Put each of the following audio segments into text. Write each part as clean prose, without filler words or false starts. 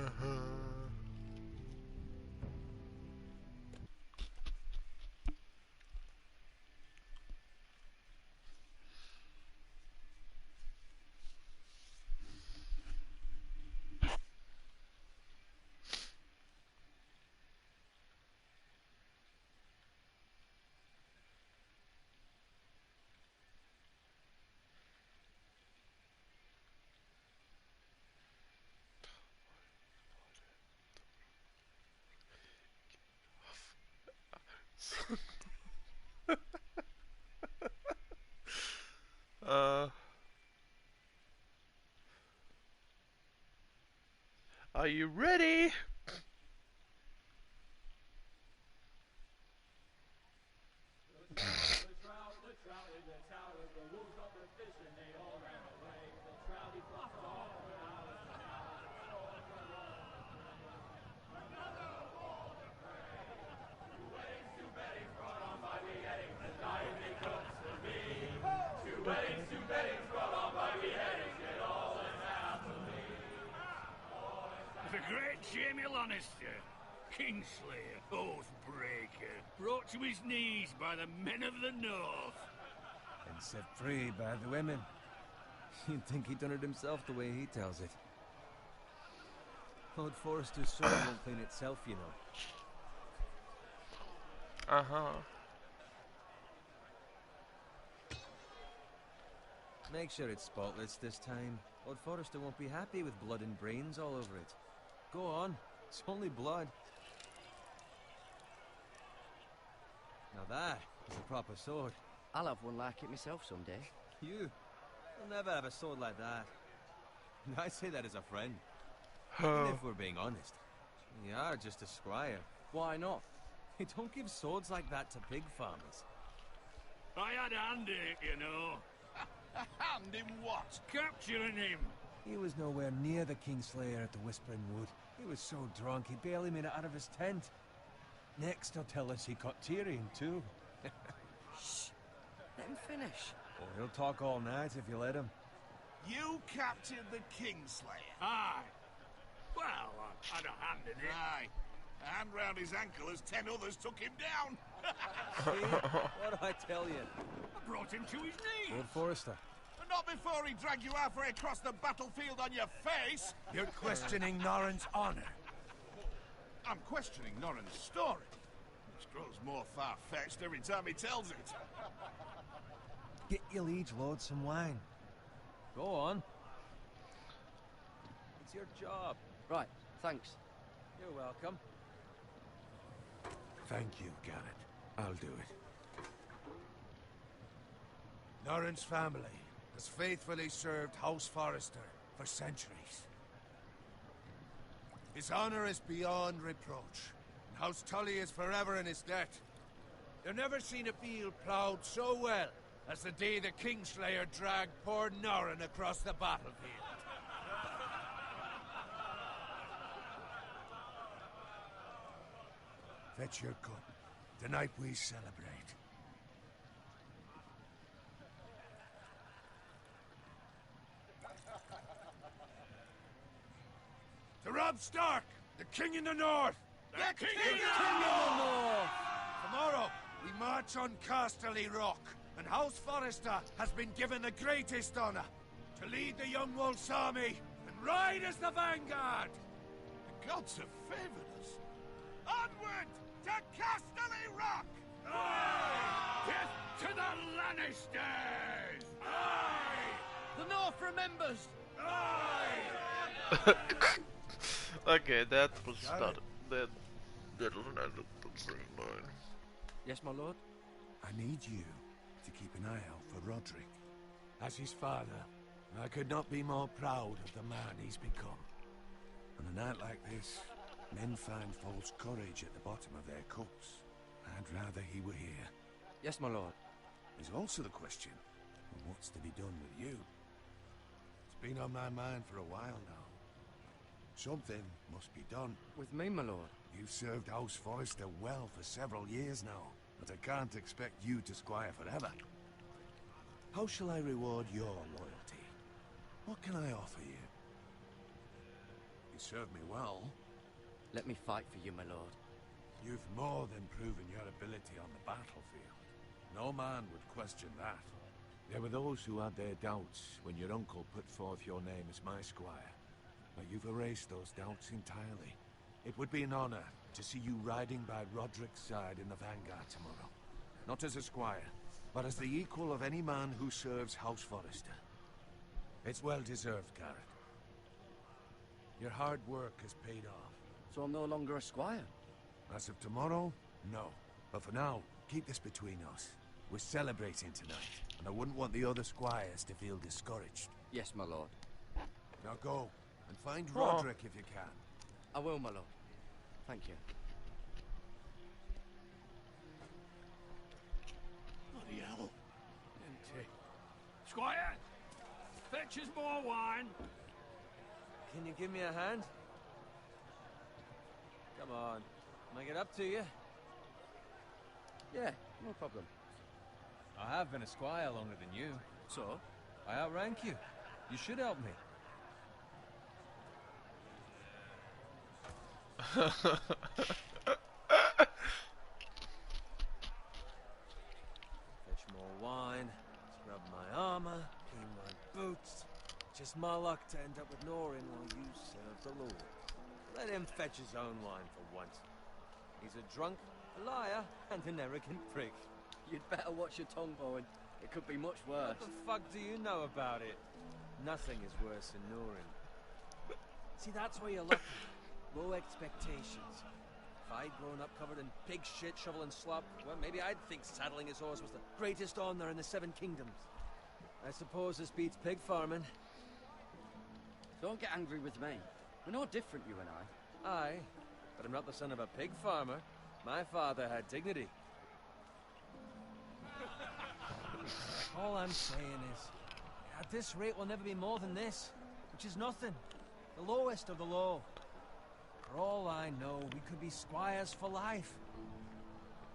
Uh-huh. uh, are you ready? The great Jaime Lannister, Kingslayer, Oathbreaker, brought to his knees by the men of the North. And set free by the women. You'd think he'd done it himself the way he tells it. Lord Forrester's sword won't clean itself, you know. Uh-huh. Make sure it's spotless this time. Lord Forrester won't be happy with blood and brains all over it. Go on. It's only blood. Now that is a proper sword. I'll have one like it myself someday. You? You'll never have a sword like that. And I say that as a friend. Oh. Even if we're being honest. You are just a squire. Why not? They don't give swords like that to pig farmers. I had a hand in it, you know. A hand in what? Capturing him. He was nowhere near the Kingslayer at the Whispering Wood. He was so drunk he barely made it out of his tent. Next he'll tell us he caught Tyrion too. Shh. Let him finish. Oh, he'll talk all night if you let him. You captured the Kingslayer. Aye. Well, I had a hand in it. Aye. A hand round his ankle as 10 others took him down. See? What do I tell you? I brought him to his knees. Lord Forrester. But not before he dragged you halfway across the battlefield on your face. You're questioning Norrin's honor. I'm questioning Norrin's story, which grows more far-fetched every time he tells it. Get your liege lord some wine. Go on. It's your job. Right, thanks. You're welcome. Thank you, Garrett. I'll do it. Norrin's family has faithfully served House Forrester for centuries. His honor is beyond reproach, and House Tully is forever in his debt. They've never seen a field ploughed so well as the day the Kingslayer dragged poor Norrin across the battlefield. Fetch your gun. Tonight we celebrate. To Robb Stark, the King in the North! The King in the North! Tomorrow, we march on Casterly Rock, and House Forrester has been given the greatest honor to lead the Young Wolf's army and ride as the vanguard! The gods have favored us. Onward to Casterly Rock! Aye! Death to the Lannisters! Aye! The North remembers! Aye! Okay, that was Got not it. that doesn't end at the same line. Yes, my lord? I need you to keep an eye out for Roderick. As his father, I could not be more proud of the man he's become. On a night like this, men find false courage at the bottom of their cups. I'd rather he were here. Yes, my lord. There's also the question of what's to be done with you. It's been on my mind for a while now. Something must be done. With me, my lord. You've served House Forrester well for several years now, but I can't expect you to squire forever. How shall I reward your loyalty? What can I offer you? You served me well. Let me fight for you, my lord. You've more than proven your ability on the battlefield. No man would question that. There were those who had their doubts when your uncle put forth your name as my squire. But you've erased those doubts entirely. It would be an honor to see you riding by Roderick's side in the vanguard tomorrow. Not as a squire, but as the equal of any man who serves House Forrester. It's well deserved, Garrett. Your hard work has paid off. So I'm no longer a squire? As of tomorrow, no. But for now, keep this between us. We're celebrating tonight, and I wouldn't want the other squires to feel discouraged. Yes, my lord. Now go, and find Roderick if you can. I will, my lord. Thank you. Bloody hell. Empty. Squire! Fetch us more wine. Can you give me a hand? Come on. Make it up to you. Yeah, no problem. I have been a squire longer than you. So? I outrank you. You should help me. Fetch more wine, scrub my armor, clean my boots. Just my luck to end up with Norin while you serve the Lord. Let him fetch his own wine for once. He's a drunk, a liar, and an arrogant prick. You'd better watch your tongue, Bowen. It could be much worse. What the fuck do you know about it? Nothing is worse than Norin. See, that's where you're lucky. Low expectations. If I'd grown up covered in pig shit, shovel and slop, well, maybe I'd think saddling his horse was the greatest honor in the Seven Kingdoms. I suppose this beats pig farming. Don't get angry with me. We're no different, you and I. Aye, but I'm not the son of a pig farmer. My father had dignity. All I'm saying is, at this rate we'll never be more than this, which is nothing. The lowest of the low. For all I know, we could be squires for life.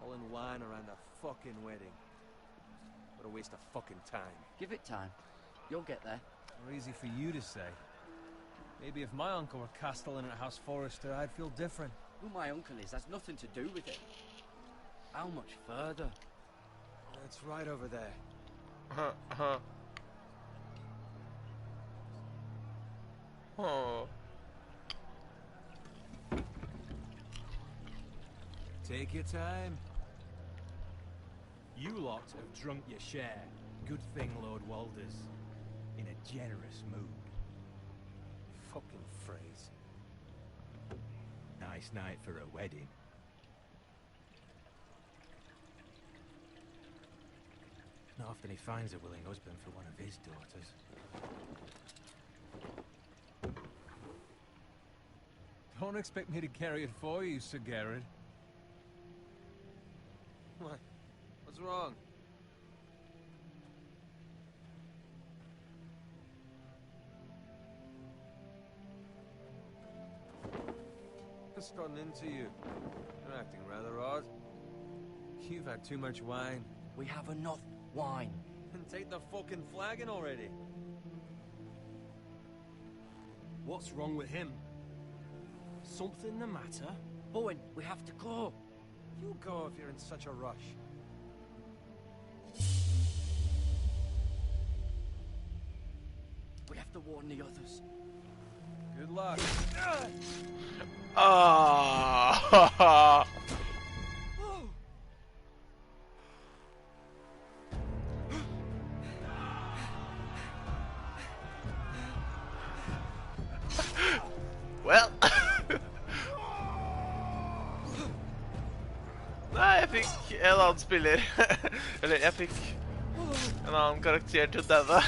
Pulling wine around a fucking wedding. What a waste of fucking time. Give it time. You'll get there. Or easy for you to say. Maybe if my uncle were castellan at House Forrester, I'd feel different. Who my uncle is has nothing to do with it. How much further? It's right over there. Oh. Take your time. You lot have drunk your share. Good thing Lord Walder's in a generous mood. Fucking phrase. Nice night for a wedding. Not often he finds a willing husband for one of his daughters. Don't expect me to carry it for you, Sir Garrett. What? What's wrong? What's gotten into you? You're acting rather odd. You've had too much wine. We have enough wine. Then take the fucking flagon already. What's wrong with him? Something the matter? Bowen, we have to go. You go if you're in such a rush. We have to warn the others. Good luck. Ah. Well. Nei, jeg fikk en annen spiller. Eller jeg fikk en annen karakter til å daue.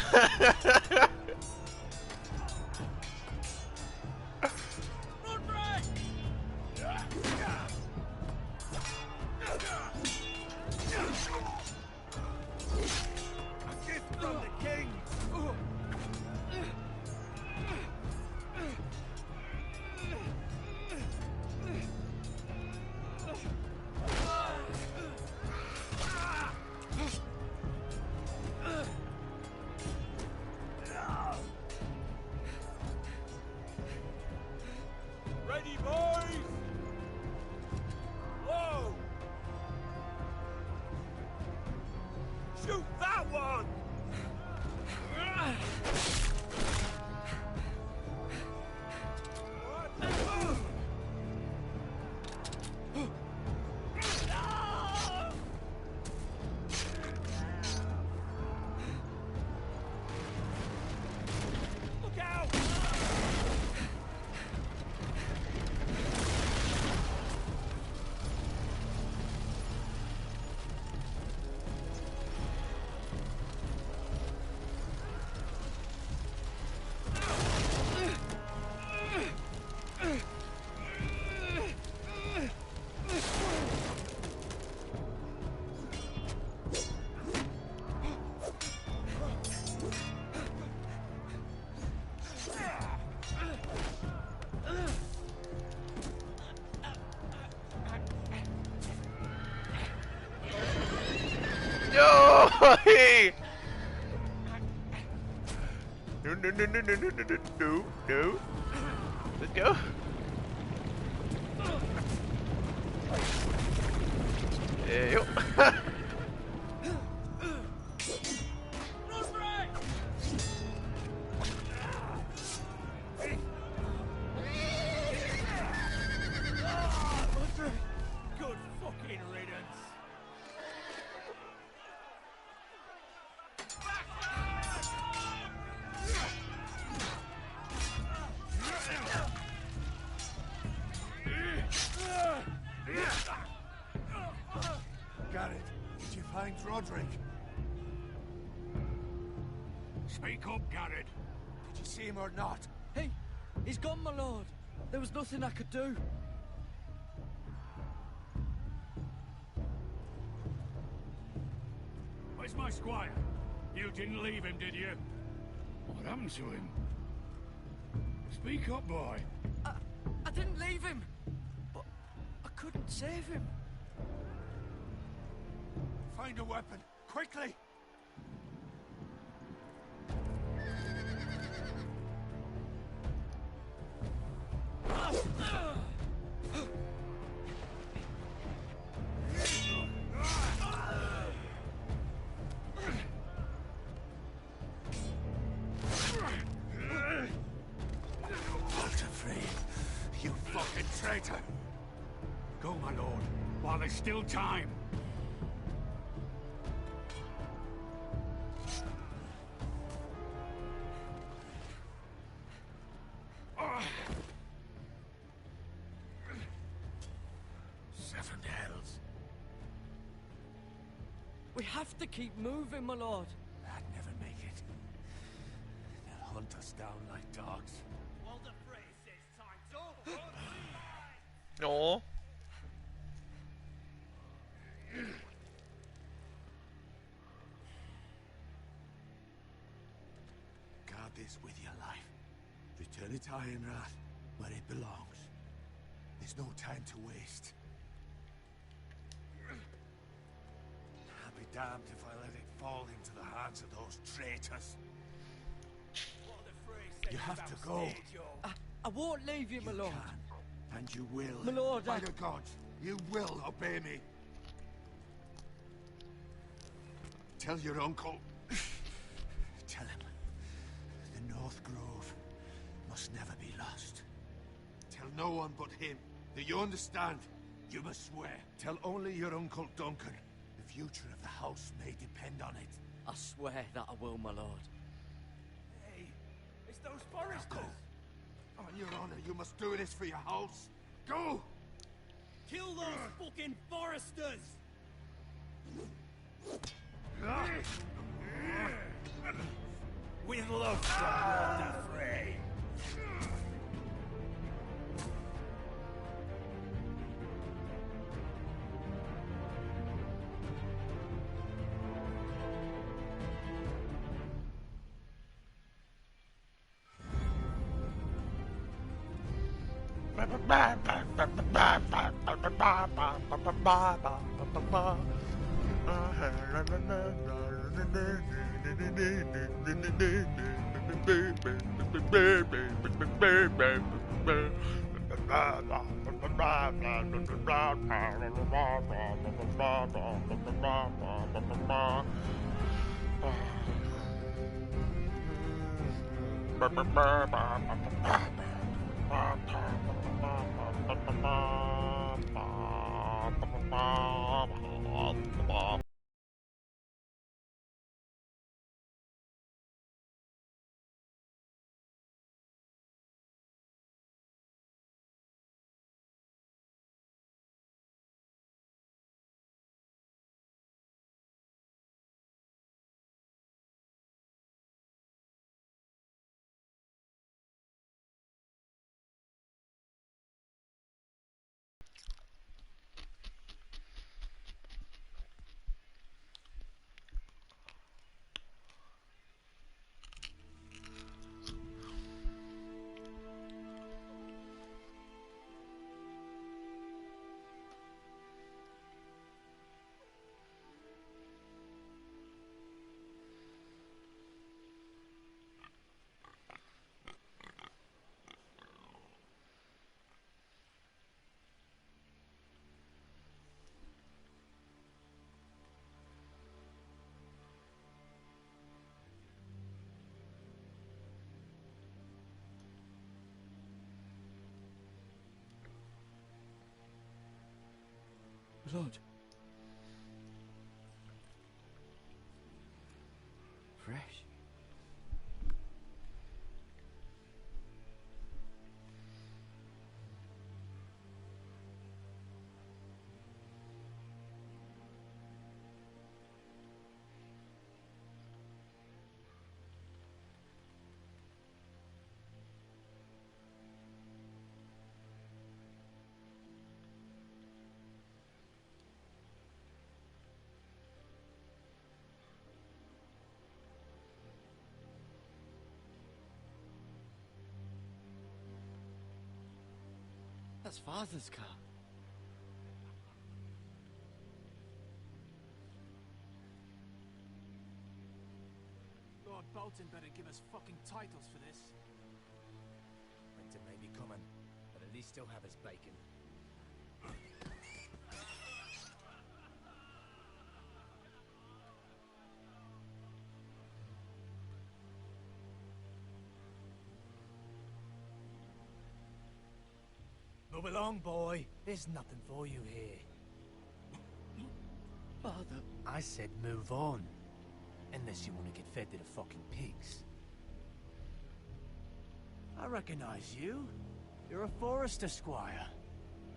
Hey! No, no, no, no, no, no, no, no, no. Let's go. Hey, yo. Good fucking riddance. Garrett, did you find Roderick? Speak up, Garrett. Did you see him or not? Hey, he's gone, my lord. There was nothing I could do. Where's my squire? You didn't leave him, did you? What happened to him? Speak up, boy. I didn't leave him, but I couldn't save him. Find a weapon, quickly! Walter Frey, you fucking traitor! Go, my lord, while there's still time. Seven hells. We have to keep moving, my lord. I'd never make it. They'll hunt us down like dogs. Walter Frey says time's over. No. Guard this with your life. Return it to Ironrath, where it belongs. There's no time to waste. I'll be damned if I let it fall into the hands of those traitors. Walter Frey says You have about to go. stage, yo. I won't leave you, my You lord. can, and you will. My lord, By I- the gods, you will obey me. Tell your uncle. Tell him the North Grove must never be lost. Tell no one but him. Do you understand? You must swear. Tell only your Uncle Duncan. The future of the house may depend on it. I swear that I will, my lord. Hey, it's those foresters. On your honor, you must do this for your house. Go! Kill those fucking foresters. With love from Walter Frey. blood. Fresh. That's Father's car. Lord Bolton better give us fucking titles for this. Winter may be coming, but at least he'll have his bacon. Move along, boy. There's nothing for you here. Father. I said move on. Unless you want to get fed to the fucking pigs. I recognize you. You're a Forrester squire.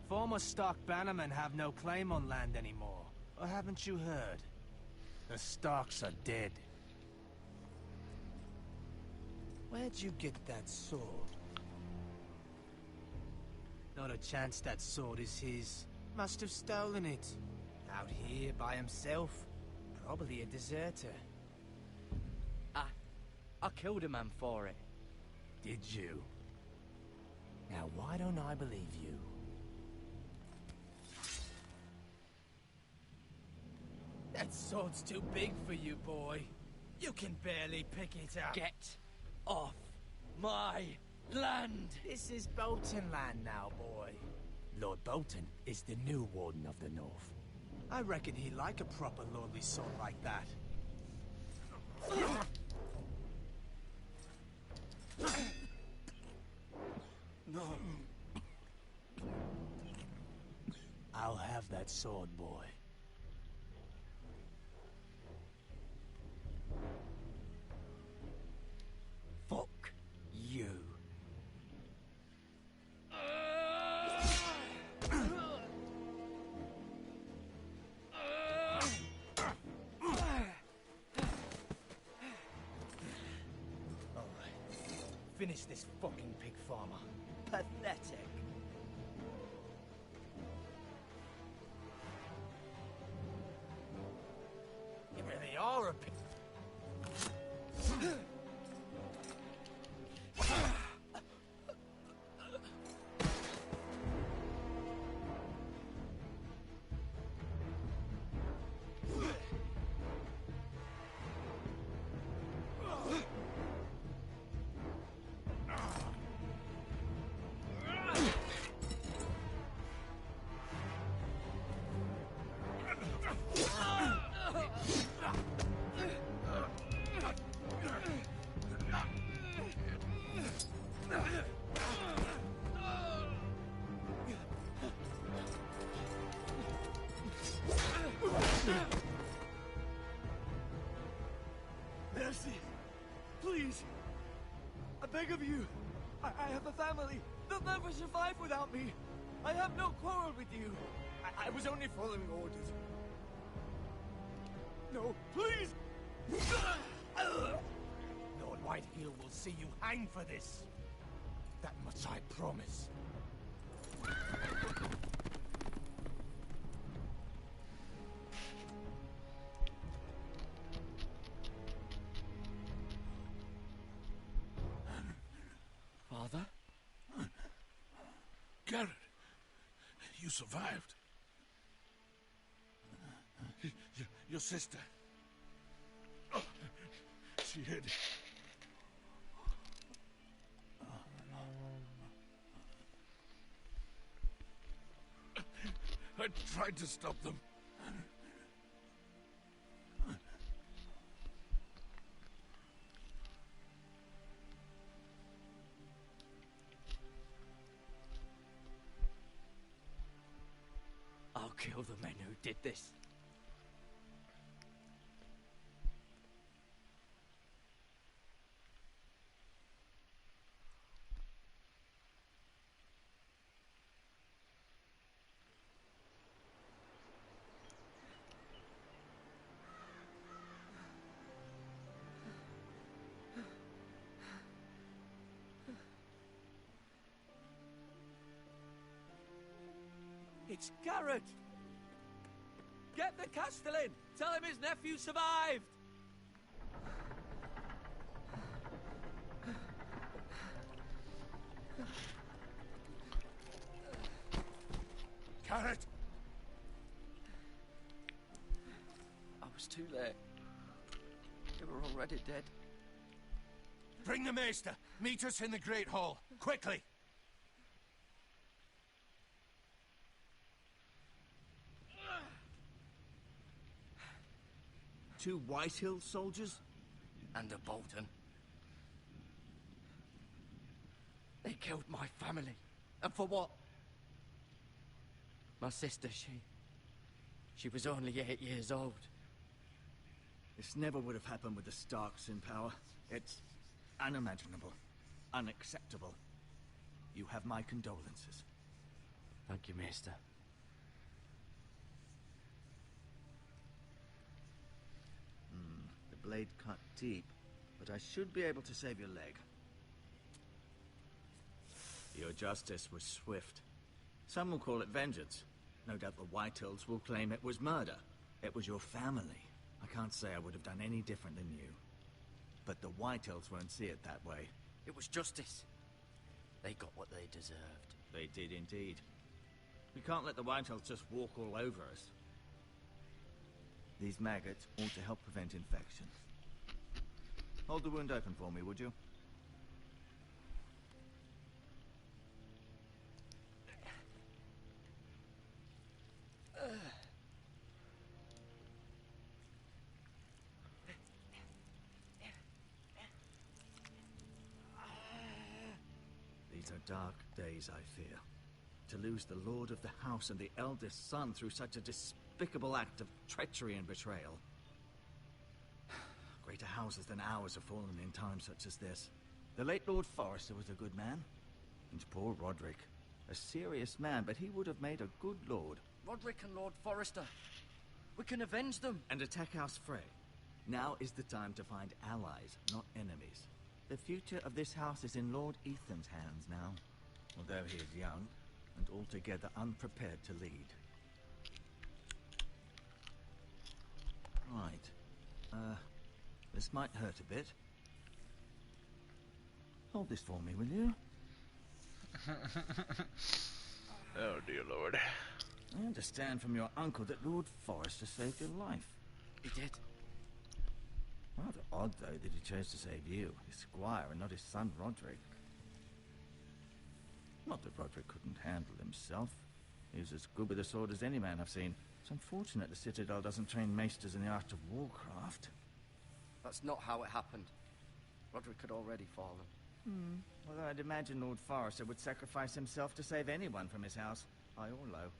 Former Stark bannermen have no claim on land anymore. Or haven't you heard? The Starks are dead. Where'd you get that sword? Not a chance that sword is his. Must have stolen it. Out here by himself. Probably a deserter. I killed a man for it. Did you? Now why don't I believe you? That sword's too big for you, boy. You can barely pick it up. Get off my land! This is Bolton land now, boy. Lord Bolton is the new Warden of the North. I reckon he'd like a proper lordly sword like that. No. I'll have that sword, boy. Fuck you. Finish this fucking pig farmer. Pathetic. You really are a pig. Mercy! Please! I beg of you! I have a family! They'll never survive without me! I have no quarrel with you! I was only following orders. No, please! Lord Whitehill will see you hang for this. That much I promise. Father? Garrett, you survived. Your sister. Oh, she hid. I tried to stop them. I'll kill the men who did this. It's Garrett! Get the Castellan! Tell him his nephew survived! Garrett! I was too late. They were already dead. Bring the Maester! Meet us in the Great Hall! Quickly! Two Whitehill soldiers? And a Bolton. They killed my family. And for what? My sister, she was only 8 years old. This never would have happened with the Starks in power. It's unimaginable. Unacceptable. You have my condolences. Thank you, Maester. The blade cut deep, but I should be able to save your leg. Your justice was swift. Some will call it vengeance. No doubt the Whitehills will claim it was murder. It was your family. I can't say I would have done any different than you. But the Whitehills won't see it that way. It was justice. They got what they deserved. They did indeed. We can't let the Whitehills just walk all over us. These maggots ought to help prevent infection. Hold the wound open for me, would you? These are dark days, I fear. To lose the lord of the house and the eldest son through such a despicable act of treachery and betrayal. Greater houses than ours have fallen in times such as this. The late Lord Forrester was a good man. And poor Roderick. A serious man, but he would have made a good lord. Roderick and Lord Forrester. We can avenge them. And attack House Frey. Now is the time to find allies, not enemies. The future of this house is in Lord Ethan's hands now. Although he is young, and altogether unprepared to lead. Right. This might hurt a bit. Hold this for me, will you? Oh dear lord. I understand from your uncle that Lord Forrester saved your life. He did. Rather odd, though, that he chose to save you, his squire, and not his son Roderick. Not that Roderick couldn't handle himself. He was as good with a sword as any man I've seen. It's unfortunate the Citadel doesn't train maesters in the art of warcraft. That's not how it happened. Roderick had already fallen. Although I'd imagine Lord Forrester would sacrifice himself to save anyone from his house, high or low.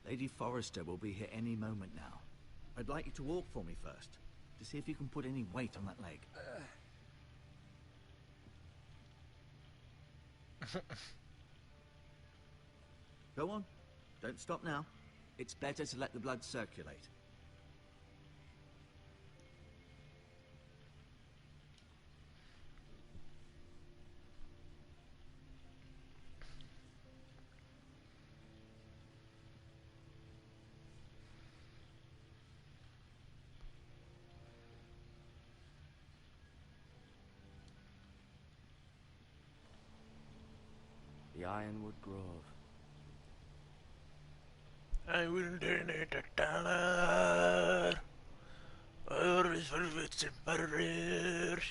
Lady Forrester will be here any moment now. I'd like you to walk for me first, to see if you can put any weight on that leg. Go on. Don't stop now. It's better to let the blood circulate. The Ironwood Grove. I will donate $1. Irish velvets and barriers.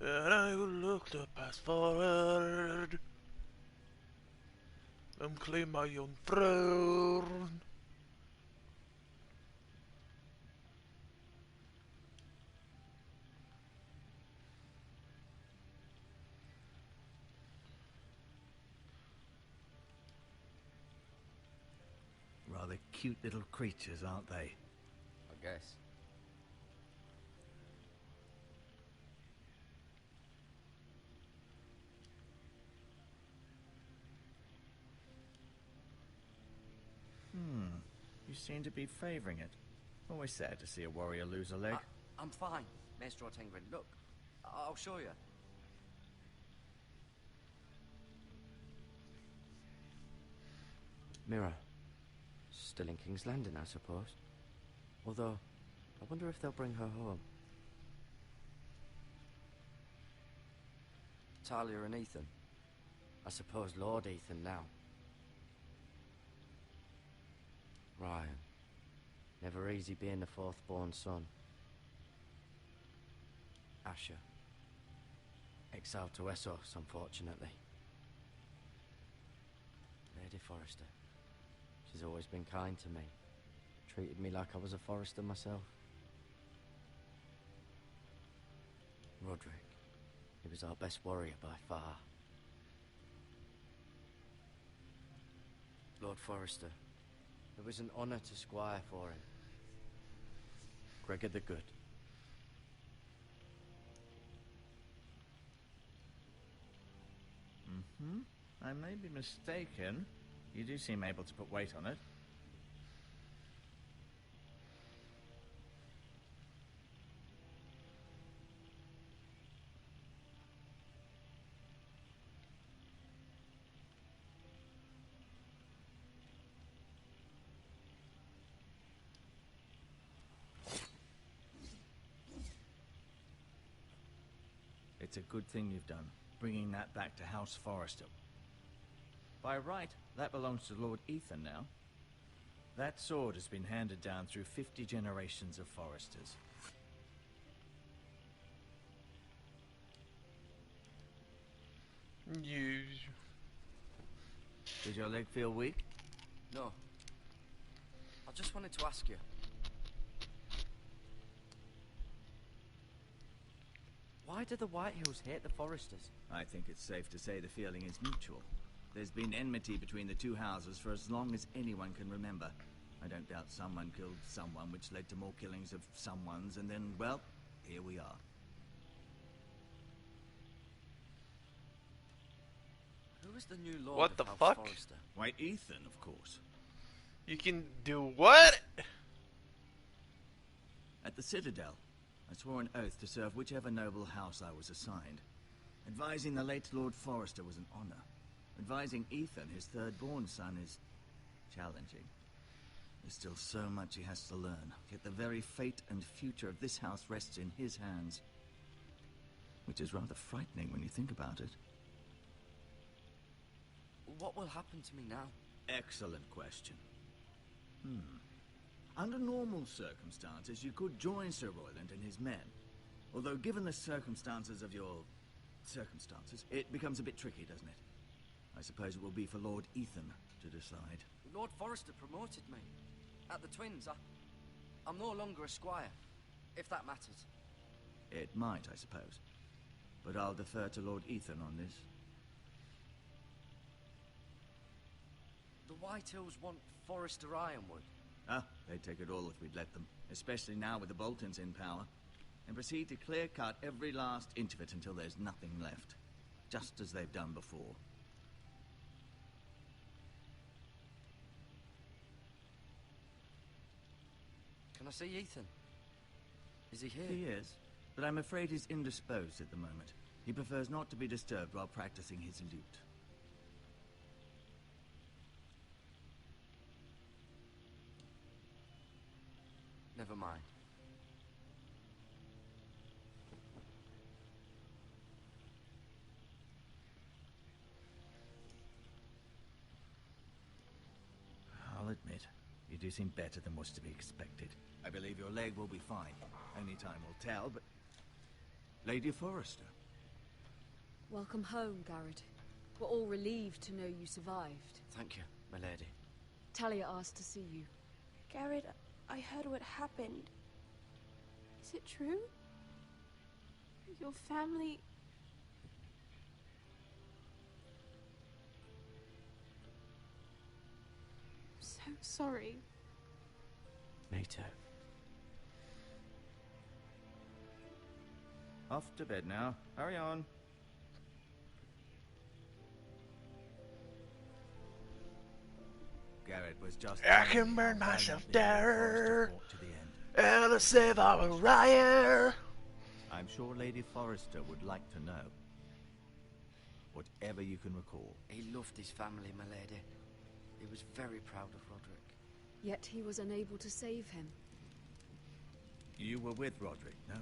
And I will look the past forward. And claim my own throne. cute little creatures, aren't they? I guess. You seem to be favouring it. Always sad to see a warrior lose a leg. I'm fine, Maestro Tengrin. Look, I'll show you. Mira. Still in King's Landing, I suppose. Although, I wonder if they'll bring her home. Talia and Ethan. I suppose Lord Ethan now. Ryan. Never easy being the fourth-born son. Asher. Exiled to Essos, unfortunately. Lady Forrester. She's always been kind to me. Treated me like I was a Forrester myself. Roderick. He was our best warrior by far. Lord Forrester. It was an honour to squire for him. Gregor the Good. I may be mistaken. You do seem able to put weight on it. It's a good thing you've done, bringing that back to House Forrester. By right, that belongs to Lord Ethan now. That sword has been handed down through 50 generations of Forresters. You... Did your leg feel weak? No. I just wanted to ask you. Why do the Whitehills hate the Forresters? I think it's safe to say the feeling is mutual. There's been enmity between the two houses for as long as anyone can remember. I don't doubt someone killed someone, which led to more killings of someones, and then, well, here we are. Who is the new Lord What of the House fuck? Forrester? Why, Ethan, of course. You can do what? At the Citadel, I swore an oath to serve whichever noble house I was assigned. Advising the late Lord Forrester was an honor. Advising Ethan, his third-born son, is challenging. There's still so much he has to learn, yet the very fate and future of this house rests in his hands. Which is rather frightening when you think about it. What will happen to me now? Excellent question. Under normal circumstances, you could join Sir Royland and his men. Although given the circumstances of your... circumstances, it becomes a bit tricky, doesn't it? I suppose it will be for Lord Ethan to decide. Lord Forrester promoted me. At the Twins, I'm no longer a squire, if that matters. It might, I suppose. But I'll defer to Lord Ethan on this. The Whitehills want Forrester Ironwood. Ah, they'd take it all if we'd let them. Especially now with the Boltons in power. And proceed to clear-cut every last inch of it until there's nothing left. Just as they've done before. Can I see Ethan? Is he here? He is, but I'm afraid he's indisposed at the moment. He prefers not to be disturbed while practicing his lute. Never mind. I'll admit, you do seem better than was to be expected. I believe your leg will be fine. Only time will tell, but... Lady Forrester. Welcome home, Garrett. We're all relieved to know you survived. Thank you, my lady. Talia asked to see you. Garrett, I heard what happened. Is it true? Your family... I'm so sorry. Me too. Off to bed now. Hurry on. Garrett was just... I can burn myself there and save our Ryan. I'm sure Lady Forrester would like to know. Whatever you can recall. He loved his family, my lady. He was very proud of Roderick. Yet he was unable to save him. You were with Roderick, no?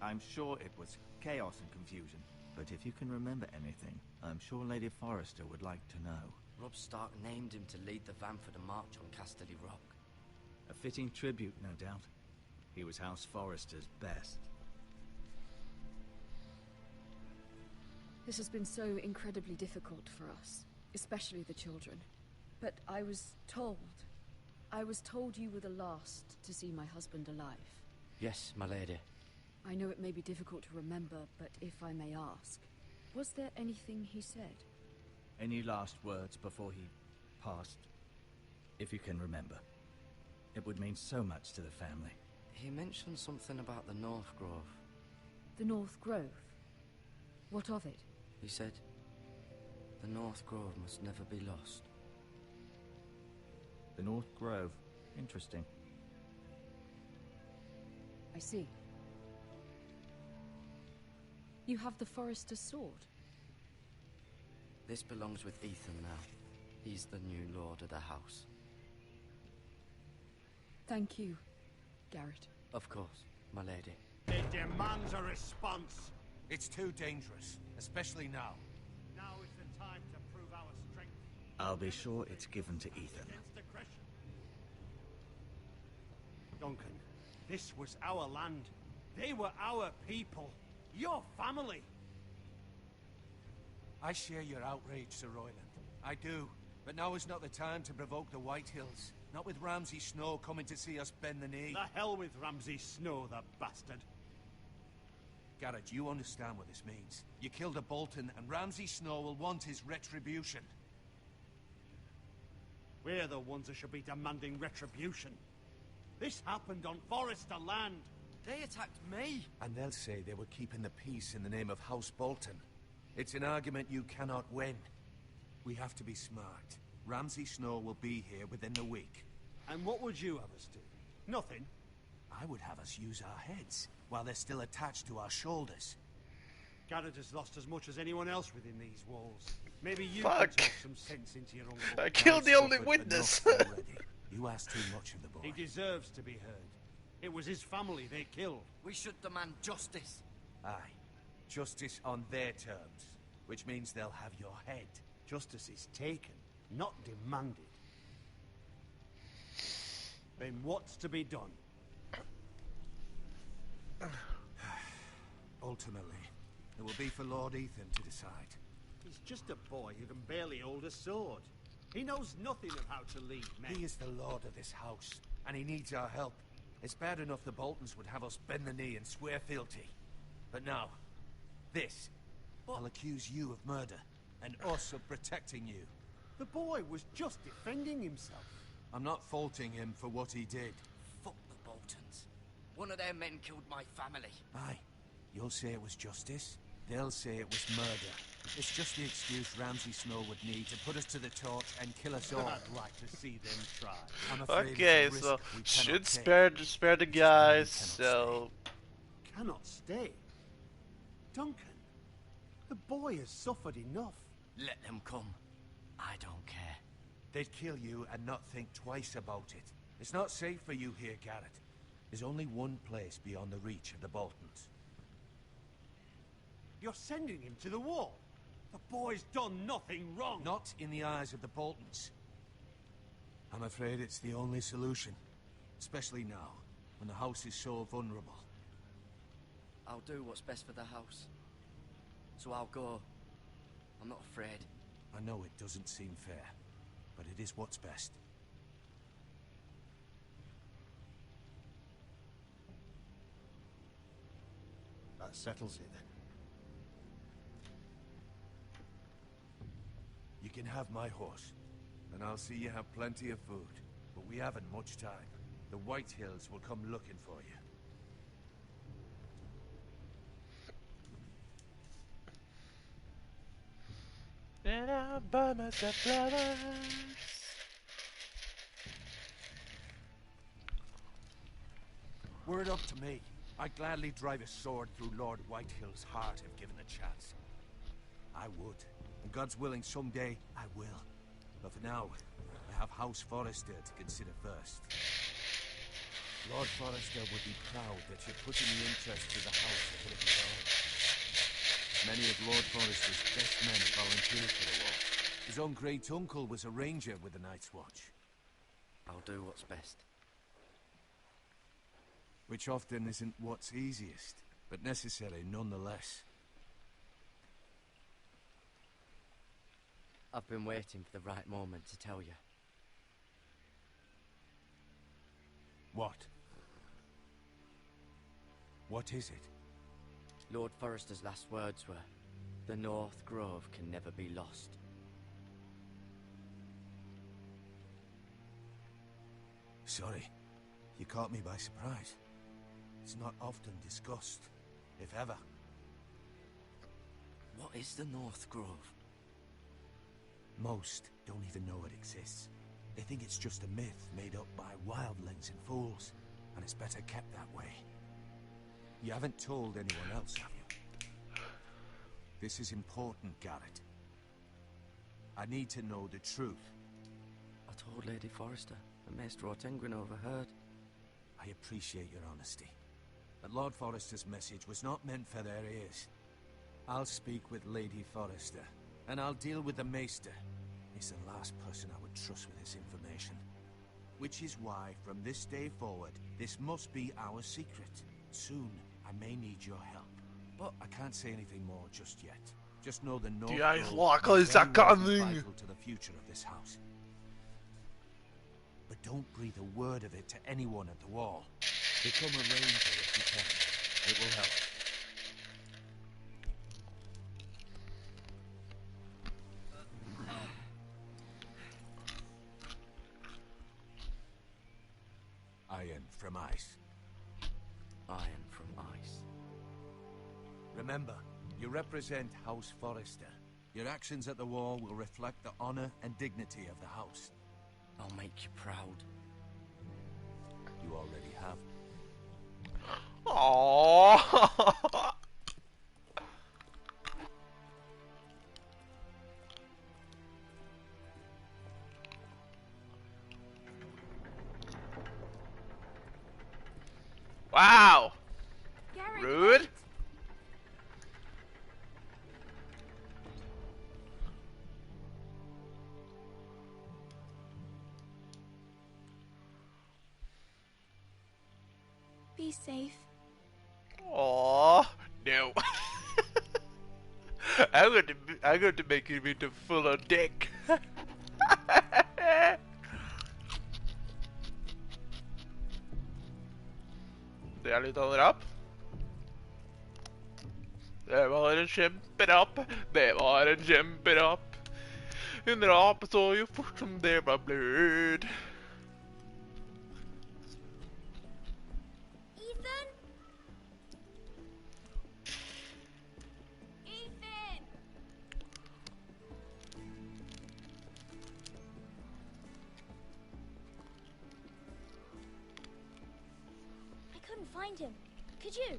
I'm sure it was chaos and confusion. But if you can remember anything, I'm sure Lady Forrester would like to know. Robb Stark named him to lead the van for the march on Casterly Rock. A fitting tribute, no doubt. He was House Forrester's best. This has been so incredibly difficult for us, especially the children. But I was told you were the last to see my husband alive. Yes, my lady. I know it may be difficult to remember, but if I may ask, was there anything he said? Any last words before he passed? If you can remember. It would mean so much to the family. He mentioned something about the North Grove. The North Grove? What of it? He said, the North Grove must never be lost. The North Grove. Interesting. I see. You have the Forrester's sword. This belongs with Ethan now. He's the new lord of the house. Thank you, Garrett. Of course, my lady. It demands a response. It's too dangerous, especially now. Now is the time to prove our strength. I'll be sure it's given to Ethan. Against aggression. Duncan, this was our land. They were our people. Your family. I share your outrage, Sir Royland. I do. But now is not the time to provoke the Whitehills. Not with Ramsay Snow coming to see us bend the knee. The hell with Ramsay Snow, the bastard. Garrett, you understand what this means. You killed a Bolton, and Ramsay Snow will want his retribution. We're the ones that should be demanding retribution. This happened on Forrester land. They attacked me! And they'll say they were keeping the peace in the name of House Bolton. It's an argument you cannot win. We have to be smart. Ramsay Snow will be here within the week. And what would you have us do? Nothing. I would have us use our heads, while they're still attached to our shoulders. Garrett has lost as much as anyone else within these walls. Maybe you Fuck. can talk some sense into your uncle. I killed the only Suffered witness. enough already. You asked too much of the boy. He deserves to be heard. It was his family they killed. We should demand justice. Aye. Justice on their terms, which means they'll have your head. Justice is taken, not demanded. Then what's to be done? Ultimately, it will be for Lord Ethan to decide. He's just a boy who can barely hold a sword. He knows nothing of how to lead men. He is the lord of this house, and he needs our help. It's bad enough the Boltons would have us bend the knee and swear fealty. But now, this. I'll accuse you of murder, and us of protecting you. The boy was just defending himself. I'm not faulting him for what he did. Fuck the Boltons. One of their men killed my family. Aye. You'll say it was justice. They'll say it was murder. It's just the excuse Ramsay Snow would need to put us to the torch and kill us all. I'd like to see them try. I'm afraid Okay, it's a so risk we should cannot take. spare the guys. So Cannot stay. Duncan, the boy has suffered enough. Let them come. I don't care. They'd kill you and not think twice about it. It's not safe for you here, Garrett. There's only one place beyond the reach of the Boltons. You're sending him to the wall. The boy's done nothing wrong. Not in the eyes of the Boltons. I'm afraid it's the only solution. Especially now, when the house is so vulnerable. I'll do what's best for the house. So I'll go. I'm not afraid. I know it doesn't seem fair, but it is what's best. That settles it then. You can have my horse, and I'll see you have plenty of food, but we haven't much time. the White Hills will come looking for you. And I'll buy myself flowers. Were it up to me, I'd gladly drive a sword through Lord Whitehill's heart if given a chance. I would. And God's willing, someday I will. But for now, I have House Forrester to consider first. Lord Forrester would be proud that you're putting the interests of the house ahead of your own. Many of Lord Forrester's best men volunteered for the war. His own great-uncle was a ranger with the Night's Watch. I'll do what's best. Which often isn't what's easiest, but necessary nonetheless. I've been waiting for the right moment to tell you. What? What is it? Lord Forrester's last words were, "The North Grove can never be lost." Sorry, you caught me by surprise. It's not often discussed, if ever. What is the North Grove? Most don't even know it exists. They think it's just a myth made up by wildlings and fools, and it's better kept that way. You haven't told anyone else, have you? This is important, Garrett. I need to know the truth. I told Lady Forrester, and Maester Ortengrin overheard. I appreciate your honesty. But Lord Forrester's message was not meant for their ears. I'll speak with Lady Forrester, and I'll deal with the Maester. He's the last person I would trust with this information. Which is why, from this day forward, this must be our secret. Soon, I may need your help. But I can't say anything more just yet. Just know the North Grove is very vital to the future of this house. But don't breathe a word of it to anyone at the wall. Become a ranger if you can. It will help. Iron from ice. Iron from ice. Remember, you represent House Forrester. Your actions at the wall will reflect the honor and dignity of the house. I'll make you proud. You already have. Aww. Wow. Garrett, Rude. wait. Be safe. Aww. No. I'm going to make him into full of dick. Det er litt av en rap. Det var en kjemperap. Det var en kjemperap. Hun rap så jo fort som det var blød. Ethan? Ethan! I couldn't find him. Could you?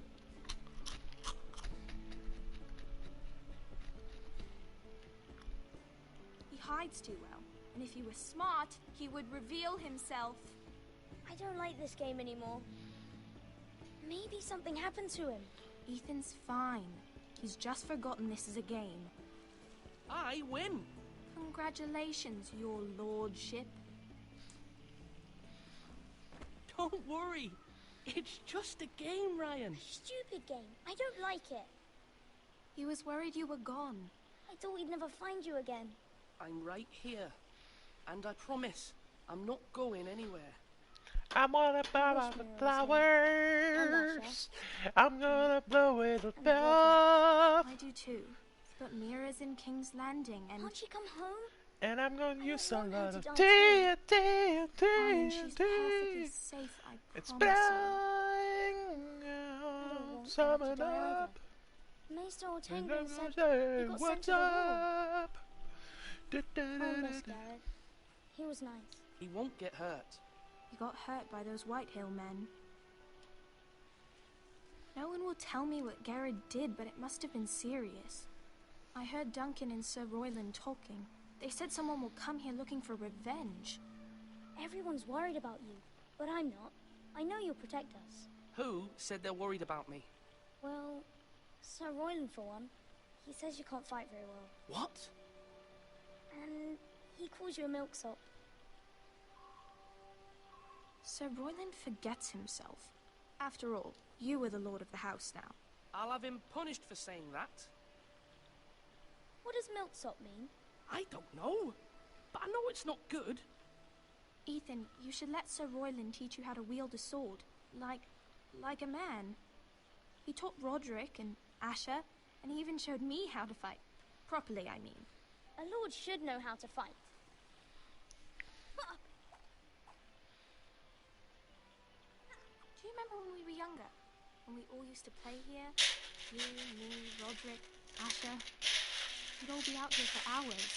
He hides too well, and if he were smart, he would reveal himself. I don't like this game anymore. Maybe something happened to him. Ethan's fine. He's just forgotten this is a game. I win! Congratulations, your lordship. Don't worry. It's just a game, Ryan. Stupid game. I don't like it. He was worried you were gone. I thought we'd never find you again. I'm right here. And I promise, I'm not going anywhere. I'm gonna blow out the flowers. I'm gonna blow away the bells. I do too. But Mira's in King's Landing and... Can't she come home? And I'm gonna use a want her lot to of die Darling, she's perfectly TNT. safe, I It's promise you. blowing I don't want her summon to die either. up. Maester And Ortengo I'm said gonna he say, got sent what's to the wall. up? I'll miss Garrett. He was nice. He won't get hurt. You got hurt by those Whitehill men. No one will tell me what Garrett did, but it must have been serious. I heard Duncan and Sir Royland talking. They said someone will come here looking for revenge. Everyone's worried about you, but I'm not. I know you'll protect us. Who said they're worried about me? Well, Sir Royland for one. He says you can't fight very well. What? And he calls you a milksop. Sir Royland forgets himself. After all, you are the lord of the house now. I'll have him punished for saying that. What does milksop mean? I don't know, but I know it's not good. Ethan, you should let Sir Royland teach you how to wield a sword, like a man. He taught Roderick and Asher, and he even showed me how to fight. Properly, I mean. A lord should know how to fight. Do you remember when we were younger? When we all used to play here? You, me, Roderick, Asher. We'd all be out here for hours.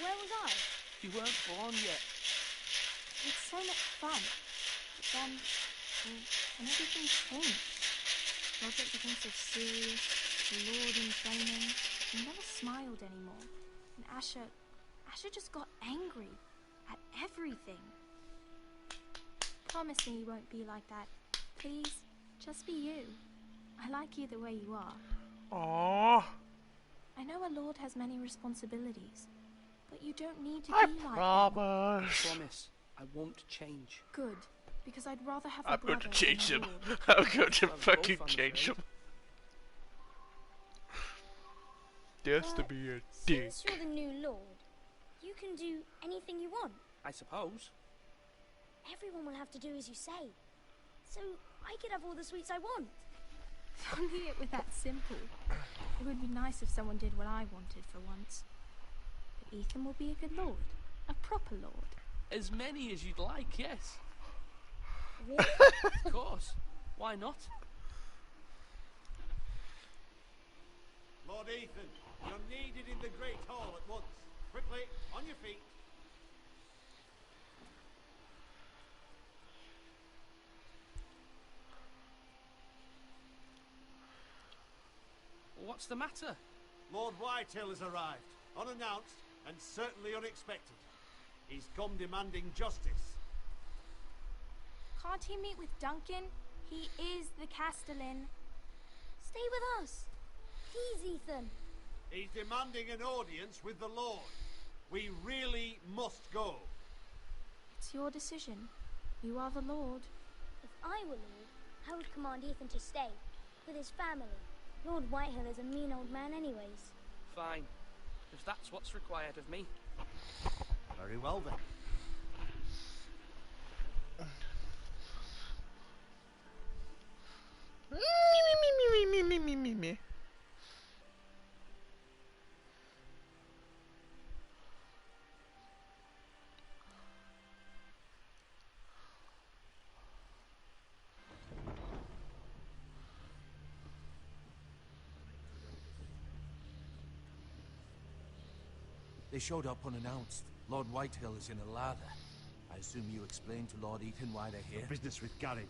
Where was I? You weren't born yet. It's so much fun. But then, and everything changed. Roderick became so serious, the lord in training. He never smiled anymore. And Asher just got angry at everything. Promise me you won't be like that. Please, just be you. I like you the way you are. Aww. I know a lord has many responsibilities, but you don't need to I be like promise. I promise. I won't change. Good, because I'd rather have a I'm going to brother change than him. a lord. I'm going to Well, fucking both, I'm change him. afraid. Just to be a dick. Since you're the new lord, you can do anything you want. I suppose. Everyone will have to do as you say. So I could have all the sweets I want. If only it were that simple. It would be nice if someone did what I wanted for once. But Ethan will be a good lord. A proper lord. As many as you'd like, yes. Really? Of course. Why not? Lord Ethan, you're needed in the Great Hall at once. Quickly, on your feet. What's the matter? Lord Whitehill has arrived, unannounced and certainly unexpected. He's come demanding justice. Can't he meet with Duncan? He is the Castellan. Stay with us. Please, Ethan. He's demanding an audience with the Lord. We really must go. It's your decision. You are the lord. If I were lord, I would command Ethan to stay with his family. Lord Whitehill is a mean old man anyways. Fine. If that's what's required of me. Very well then. Me. They showed up unannounced. Lord Whitehill is in a lather. I assume you explained to Lord Ethan why they're here? Business with Garrett.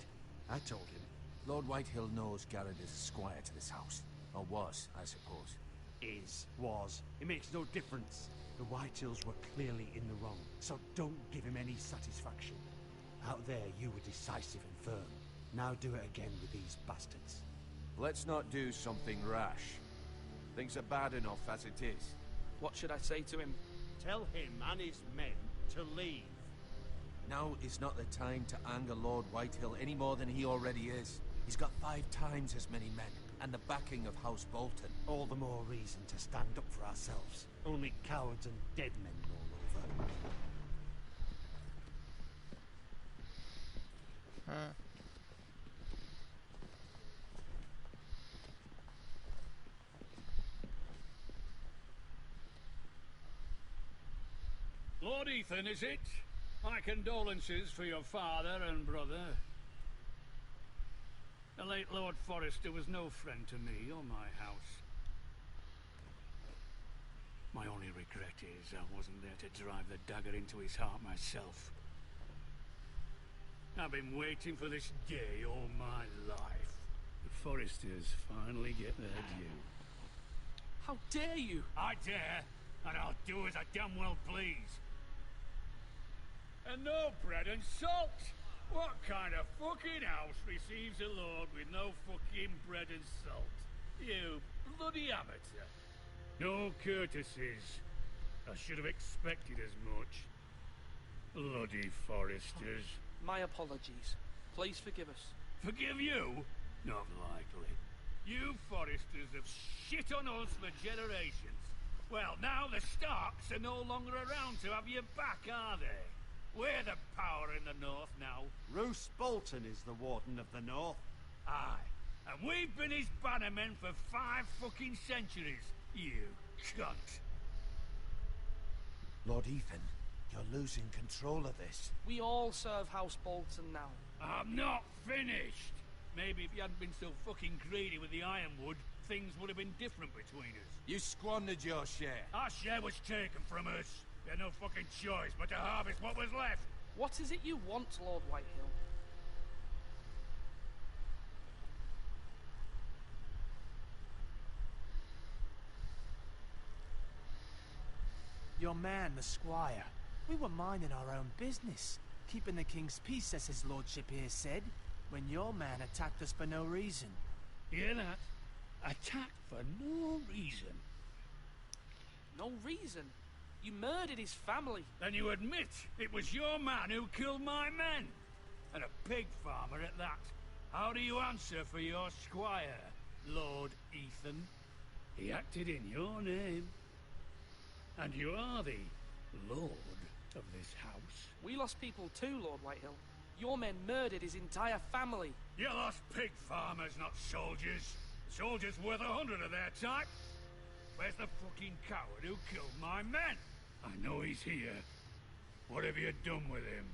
I told him. Lord Whitehill knows Garrett is squire to this house. Or was, I suppose. Was. It makes no difference. The Whitehills were clearly in the wrong, so don't give him any satisfaction. Out there, you were decisive and firm. Now do it again with these bastards. Let's not do something rash. Things are bad enough as it is. What should I say to him? Tell him and his men to leave. Now is not the time to anger Lord Whitehill any more than he already is. He's got 5 times as many men, and the backing of House Bolton. All the more reason to stand up for ourselves. Only cowards and dead men roll over. Lord Ethan, is it? My condolences for your father and brother. The late Lord Forrester was no friend to me or my house. My only regret is I wasn't there to drive the dagger into his heart myself. I've been waiting for this day all my life. The Forresters finally get their due. How dare you? I dare, and I'll do as I damn well please. And no bread and salt! What kind of fucking house receives a lord with no fucking bread and salt? You bloody amateur. No courtesies. I should have expected as much. Bloody Forresters. My apologies. Please forgive us. Forgive you? Not likely. You Forresters have shit on us for generations. Well, now the Starks are no longer around to have your back, are they? We're the power in the north now. Roose Bolton is the Warden of the North. Aye. And we've been his bannermen for 5 fucking centuries. You cunt. Lord Ethan, you're losing control of this. We all serve House Bolton now. I'm not finished. Maybe if you hadn't been so fucking greedy with the ironwood, things would have been different between us. You squandered your share. Our share was taken from us. We had no fucking choice but to harvest what was left. What is it you want, Lord Whitehill? Your man, the squire. We were minding our own business, keeping the king's peace, as his lordship here said, when your man attacked us for no reason. Hear that? Attacked for no reason. No reason? You murdered his family. Then you admit it was your man who killed my men. And a pig farmer at that. How do you answer for your squire, Lord Ethan? He acted in your name. And you are the lord of this house. We lost people too, Lord Whitehill. Your men murdered his entire family. You lost pig farmers, not soldiers. Soldiers worth 100 of their type. Where's the fucking coward who killed my men? I know he's here. What have you done with him?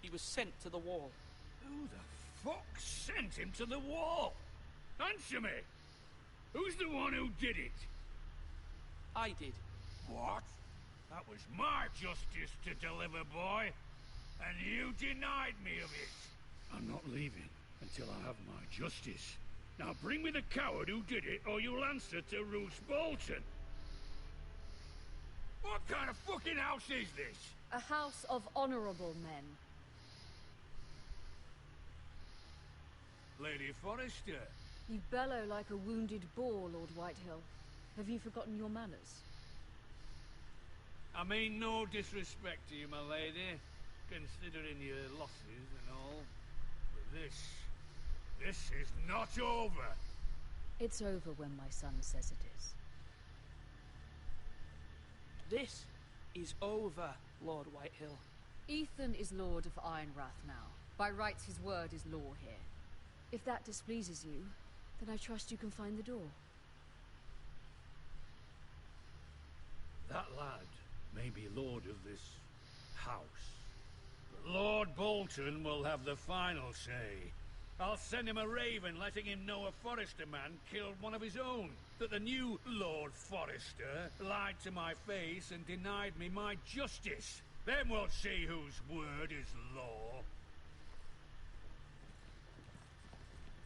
He was sent to the wall. Who the fuck sent him to the wall? Answer me! Who's the one who did it? I did. What? That was my justice to deliver, boy. And you denied me of it. I'm not leaving until I have my justice. Now bring me the coward who did it, or you'll answer to Roose Bolton. What kind of fucking house is this? A house of honorable men. Lady Forrester. You bellow like a wounded boar, Lord Whitehill. Have you forgotten your manners? I mean no disrespect to you, my lady, considering your losses and all. But this is not over. It's over when my son says it is. This is over, Lord Whitehill. Ethan is Lord of Ironrath now. By rights, his word is law here. If that displeases you, then I trust you can find the door. That lad may be lord of this house, but Lord Bolton will have the final say. I'll send him a raven letting him know a Forrester man killed one of his own. That the new Lord Forrester lied to my face and denied me my justice. Then we'll see whose word is law.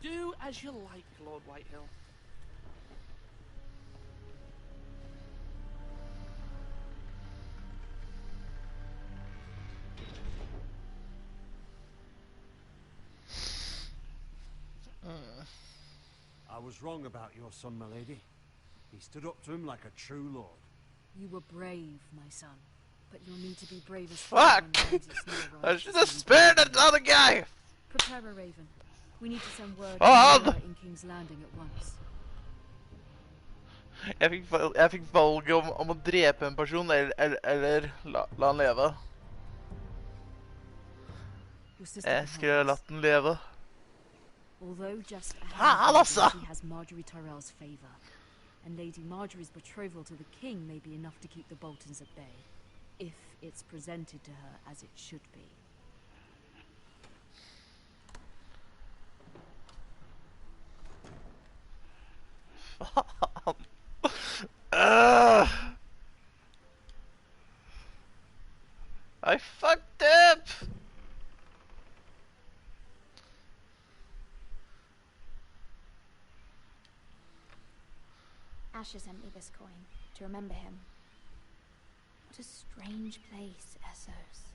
Do as you like, Lord Whitehill. I was wrong about your son, my lady. He stood up to him like a true lord. You were brave, my son. But you'll need to be brave as Fuck! I should have spared another guy! Prepare a raven. We need to send word in King's Landing at once. Jeg fikk valget om å drepe en person eller la han leve. Jeg skulle latt den leve. Although just she has Marjorie Tyrell's favor, and Lady Marjorie's betrothal to the king may be enough to keep the Boltons at bay. if it's presented to her as it should be. I fucked up! Asher sent me this coin to remember him. What a strange place, Essos.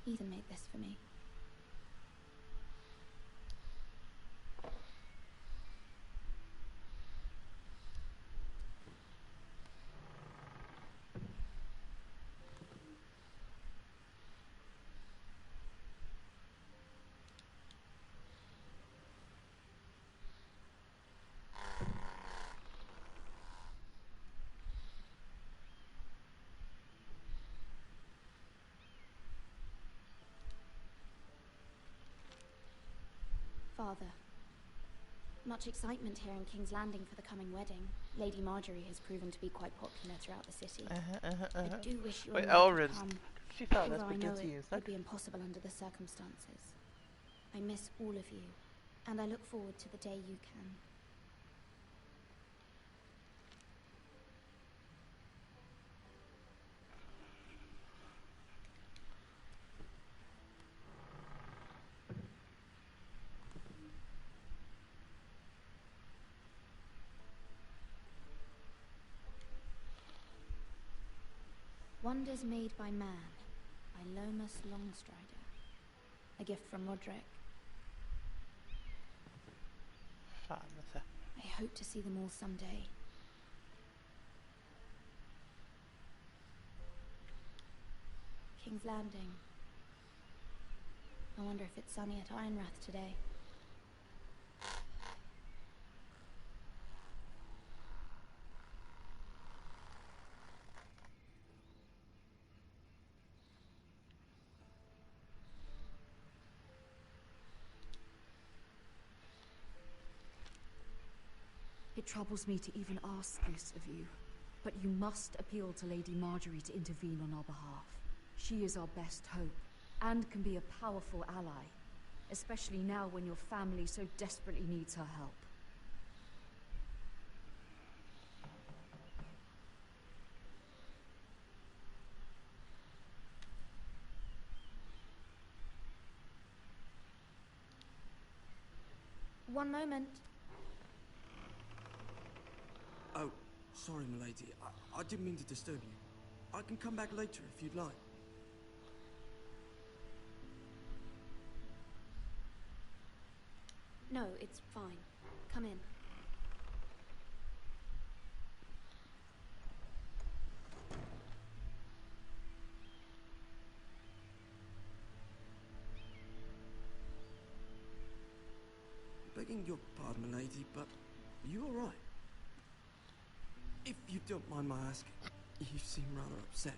Ethan made this for me. Father, much excitement here in King's Landing for the coming wedding. Lady Marjorie has proven to be quite popular throughout the city. I do wish your Wait, lord could Elrond. come, She thought that's although I know because he it is would be impossible under the circumstances. I miss all of you, and I look forward to the day you can. Wonders Made by Man, by Lomas Longstrider. A gift from Roderick. Fan alltså. I hope to see them all someday. King's Landing. I wonder if it's sunny at Ironrath today. It troubles me to even ask this of you, but you must appeal to Lady Marjorie to intervene on our behalf. She is our best hope, and can be a powerful ally, especially now when your family so desperately needs her help. One moment. Oh, sorry, milady. I didn't mean to disturb you. I can come back later if you'd like. No, it's fine. Come in. Begging your pardon, milady, but are you all right? If you don't mind my asking, you seem rather upset.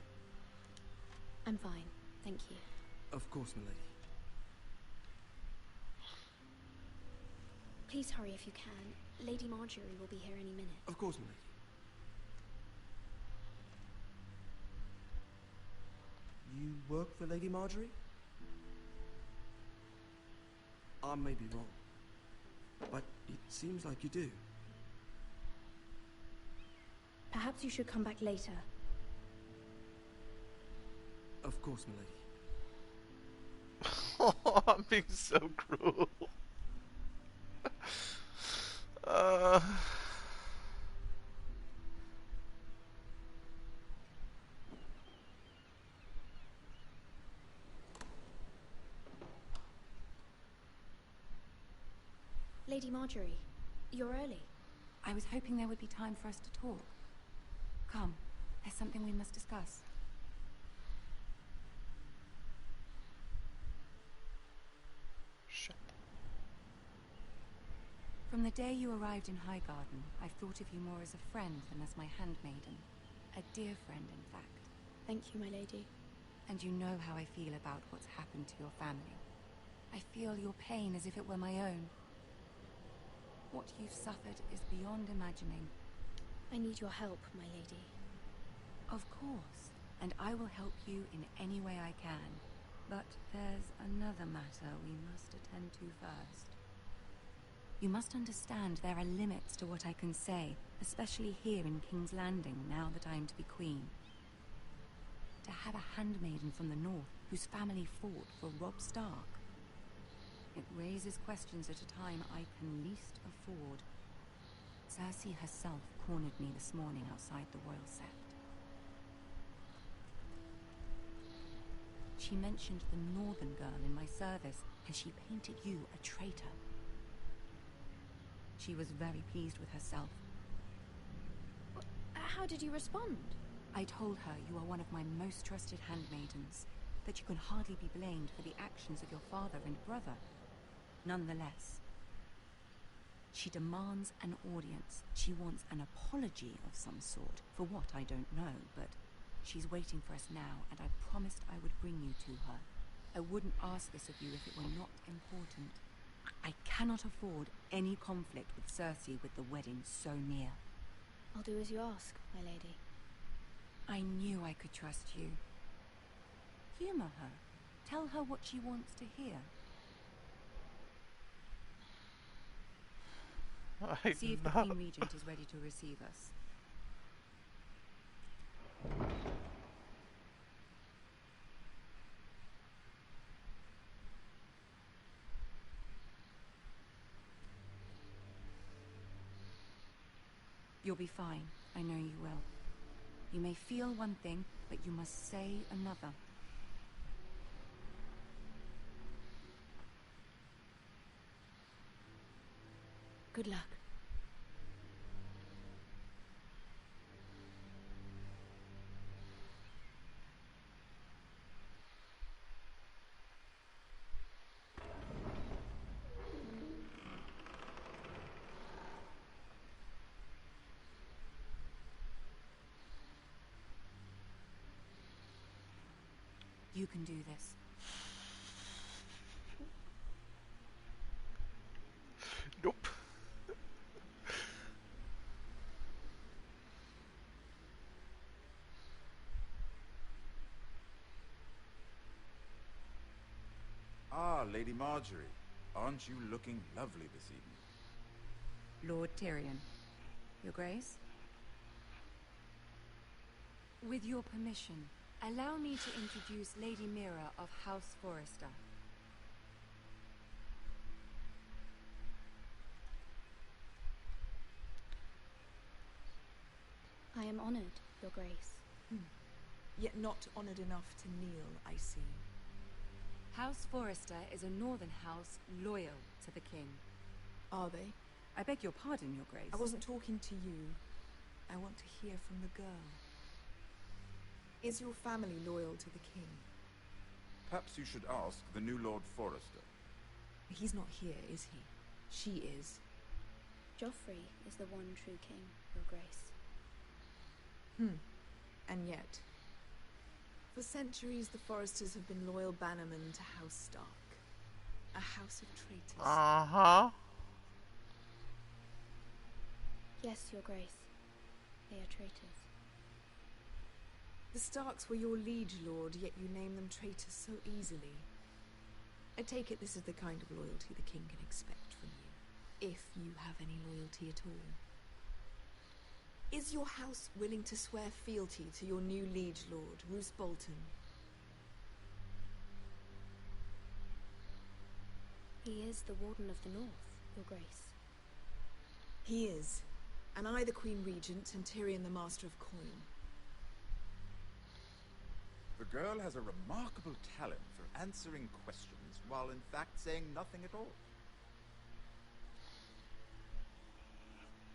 I'm fine, thank you. Of course, milady. Please hurry if you can. Lady Marjorie will be here any minute. Of course, milady. You work for Lady Marjorie? I may be wrong, but it seems like you do. Perhaps you should come back later. Of course, milady. Oh, I'm being so cruel. Lady Marjorie, you're early. I was hoping there would be time for us to talk. Come, there's something we must discuss. Shut up. From the day you arrived in Highgarden, I've thought of you more as a friend than as my handmaiden. A dear friend, in fact. Thank you, my lady. And you know how I feel about what's happened to your family. I feel your pain as if it were my own. What you've suffered is beyond imagining. I need your help, my lady. Of course, and I will help you in any way I can. But there's another matter we must attend to first. You must understand there are limits to what I can say, especially here in King's Landing, now that I am to be queen. To have a handmaiden from the north whose family fought for Robb Stark. It raises questions at a time I can least afford. Cersei herself cornered me this morning outside the Royal Sept. She mentioned the northern girl in my service, and she painted you a traitor. She was very pleased with herself. How did you respond? I told her you are one of my most trusted handmaidens, that you can hardly be blamed for the actions of your father and brother. Nonetheless, she demands an audience. She wants an apology of some sort, for what I don't know, but she's waiting for us now, and I promised I would bring you to her. I wouldn't ask this of you if it were not important. I cannot afford any conflict with Cersei with the wedding so near. I'll do as you ask, my lady. I knew I could trust you. Humor her. Tell her what she wants to hear. See if the Queen Regent is ready to receive us. You'll be fine. I know you will. You may feel one thing, but you must say another. Good luck. You can do this. Nope. Ah, Lady Marjorie. Aren't you looking lovely this evening? Lord Tyrion. Your Grace? With your permission, allow me to introduce Lady Mira of House Forrester. I am honored, Your Grace. Yet not honored enough to kneel, I see. House Forrester is a northern house loyal to the king. Are they? I beg your pardon, Your Grace. I wasn't talking to you. I want to hear from the girl. Is your family loyal to the king? Perhaps you should ask the new Lord Forrester. He's not here, is he? She is. Joffrey is the one true king, Your Grace. And yet, for centuries the Forresters have been loyal bannermen to House Stark. A house of traitors. Uh-huh. Yes, Your Grace. They are traitors. The Starks were your liege lord, yet you name them traitors so easily. I take it this is the kind of loyalty the king can expect from you, if you have any loyalty at all. Is your house willing to swear fealty to your new liege lord, Roose Bolton? He is the Warden of the North, Your Grace. He is, and I the Queen Regent and Tyrion the Master of Coin. The girl has a remarkable talent for answering questions while in fact saying nothing at all.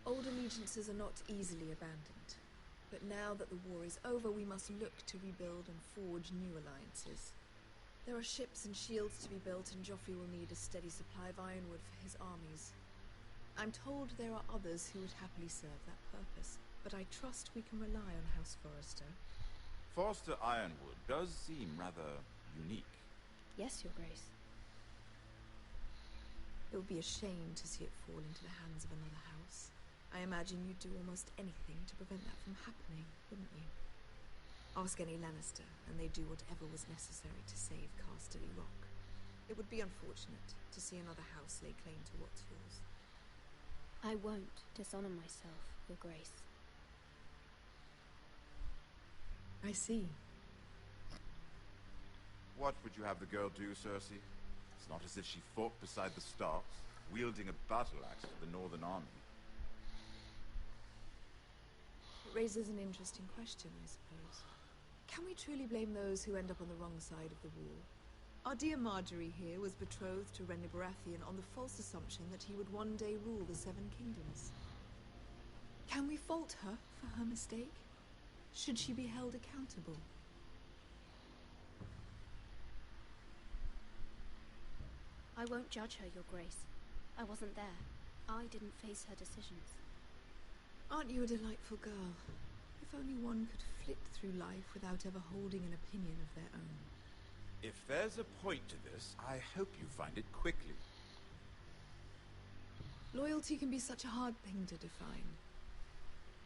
Old allegiances are not easily abandoned, but now that the war is over, we must look to rebuild and forge new alliances. There are ships and shields to be built, and Joffrey will need a steady supply of ironwood for his armies. I'm told there are others who would happily serve that purpose, but I trust we can rely on House Forrester. Forrester Ironwood does seem rather unique. Yes, Your Grace. It would be a shame to see it fall into the hands of another house. I imagine you'd do almost anything to prevent that from happening, wouldn't you? Ask any Lannister, and they'd do whatever was necessary to save Casterly Rock. It would be unfortunate to see another house lay claim to what's yours. I won't dishonor myself, Your Grace. I see. What would you have the girl do, Cersei? It's not as if she fought beside the Starks, wielding a battle axe to the Northern Army. It raises an interesting question, I suppose. Can we truly blame those who end up on the wrong side of the war? Our dear Marjorie here was betrothed to Renly Baratheon on the false assumption that he would one day rule the Seven Kingdoms. Can we fault her for her mistake? Should she be held accountable? I won't judge her, Your Grace. I wasn't there. I didn't face her decisions. Aren't you a delightful girl? If only one could flit through life without ever holding an opinion of their own. If there's a point to this, I hope you find it quickly. Loyalty can be such a hard thing to define.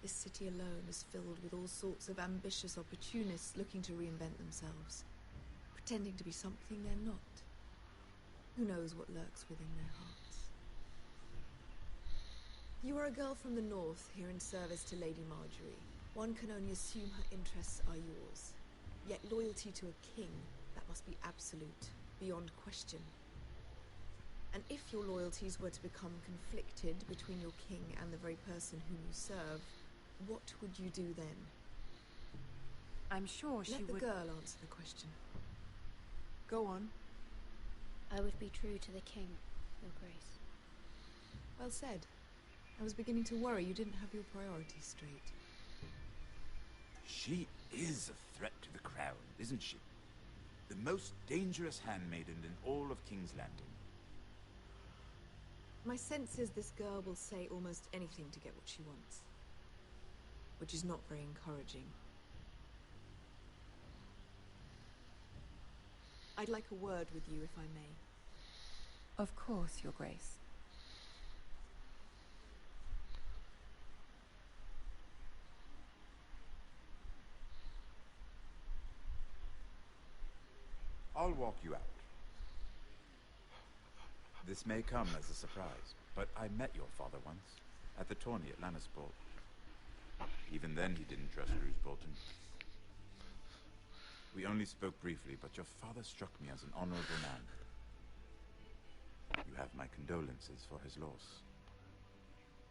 This city alone is filled with all sorts of ambitious opportunists looking to reinvent themselves, pretending to be something they're not. Who knows what lurks within their hearts? You are a girl from the north, here in service to Lady Marjorie. One can only assume her interests are yours. Yet loyalty to a king, that must be absolute, beyond question. And if your loyalties were to become conflicted between your king and the very person whom you serve, what would you do then? I'm sure she would... Let the girl answer the question. Go on. I would be true to the king, Your Grace. Well said. I was beginning to worry you didn't have your priorities straight. She is a threat to the crown, isn't she? The most dangerous handmaiden in all of King's Landing. My sense is this girl will say almost anything to get what she wants. Which is not very encouraging. I'd like a word with you, if I may. Of course, Your Grace. I'll walk you out. This may come as a surprise, but I met your father once, at the tourney at Lannisport. Even then he didn't trust Roose Bolton. We only spoke briefly, but your father struck me as an honorable man. You have my condolences for his loss.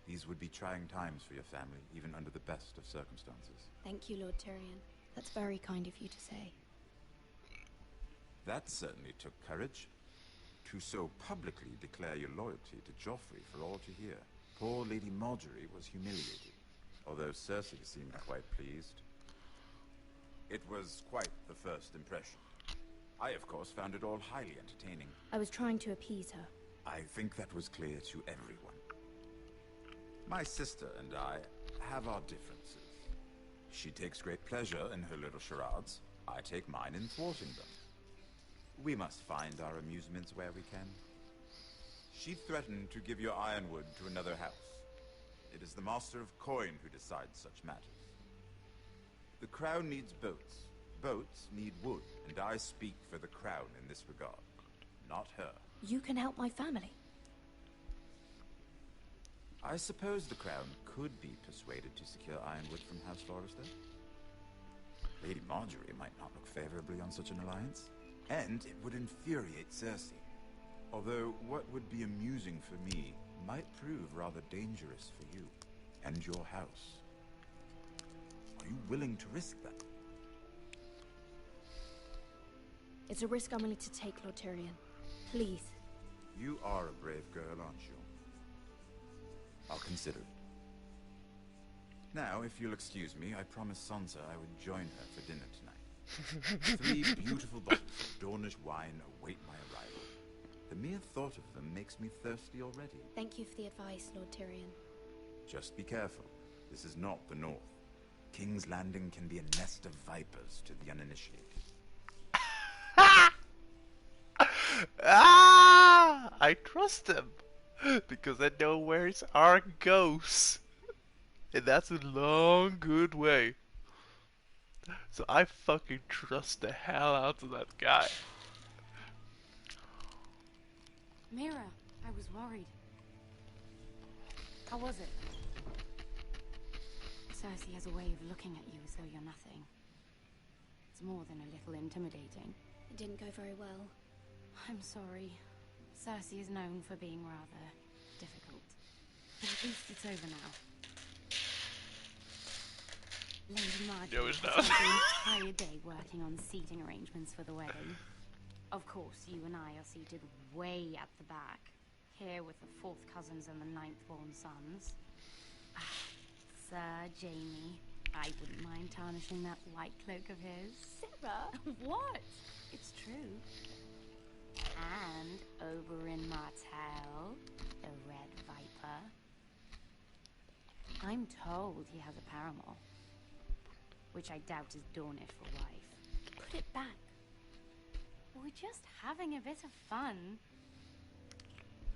These would be trying times for your family, even under the best of circumstances. Thank you, Lord Tyrion. That's very kind of you to say. That certainly took courage. To so publicly declare your loyalty to Joffrey for all to hear. Poor Lady Marjorie was humiliated, although Cersei seemed quite pleased. It was quite the first impression. I, of course, found it all highly entertaining. I was trying to appease her. I think that was clear to everyone. My sister and I have our differences. She takes great pleasure in her little charades. I take mine in thwarting them. We must find our amusements where we can. She threatened to give your ironwood to another house. It is the Master of Coin who decides such matters. The crown needs boats. Boats need wood, and I speak for the crown in this regard, not her. You can help my family. I suppose the crown could be persuaded to secure ironwood from House Forrester. Lady Marjorie might not look favorably on such an alliance. And it would infuriate Cersei. Although what would be amusing for me might prove rather dangerous for you and your house. Are you willing to risk that? It's a risk I'm willing to take, Lord Tyrion. Please. You are a brave girl, aren't you? I'll consider it. Now, if you'll excuse me, I promised Sansa I would join her for dinner tonight. 3 beautiful bottles of Dornish wine await my arrival. The mere thought of them makes me thirsty already. Thank you for the advice, Lord Tyrion. Just be careful. This is not the North. King's Landing can be a nest of vipers to the uninitiated. I trust him. Because I know where his arc goes. And that's a long, good way. So I fucking trust the hell out of that guy. Mira, I was worried. How was it? Cersei has a way of looking at you as though you're nothing. It's more than a little intimidating. It didn't go very well. I'm sorry. Cersei is known for being rather difficult. But at least it's over now. Lady Marjorie No, it's has not. spent the entire day working on seating arrangements for the wedding. Of course, you and I are seated way at the back, here with the 4th cousins and the 9th-born sons. Sir Jamie, I wouldn't mind tarnishing that white cloak of his. Sarah? What? It's true. And Oberyn Martell, the Red Viper. I'm told he has a paramour, which I doubt is Dornish for wife. Put it back. We're just having a bit of fun.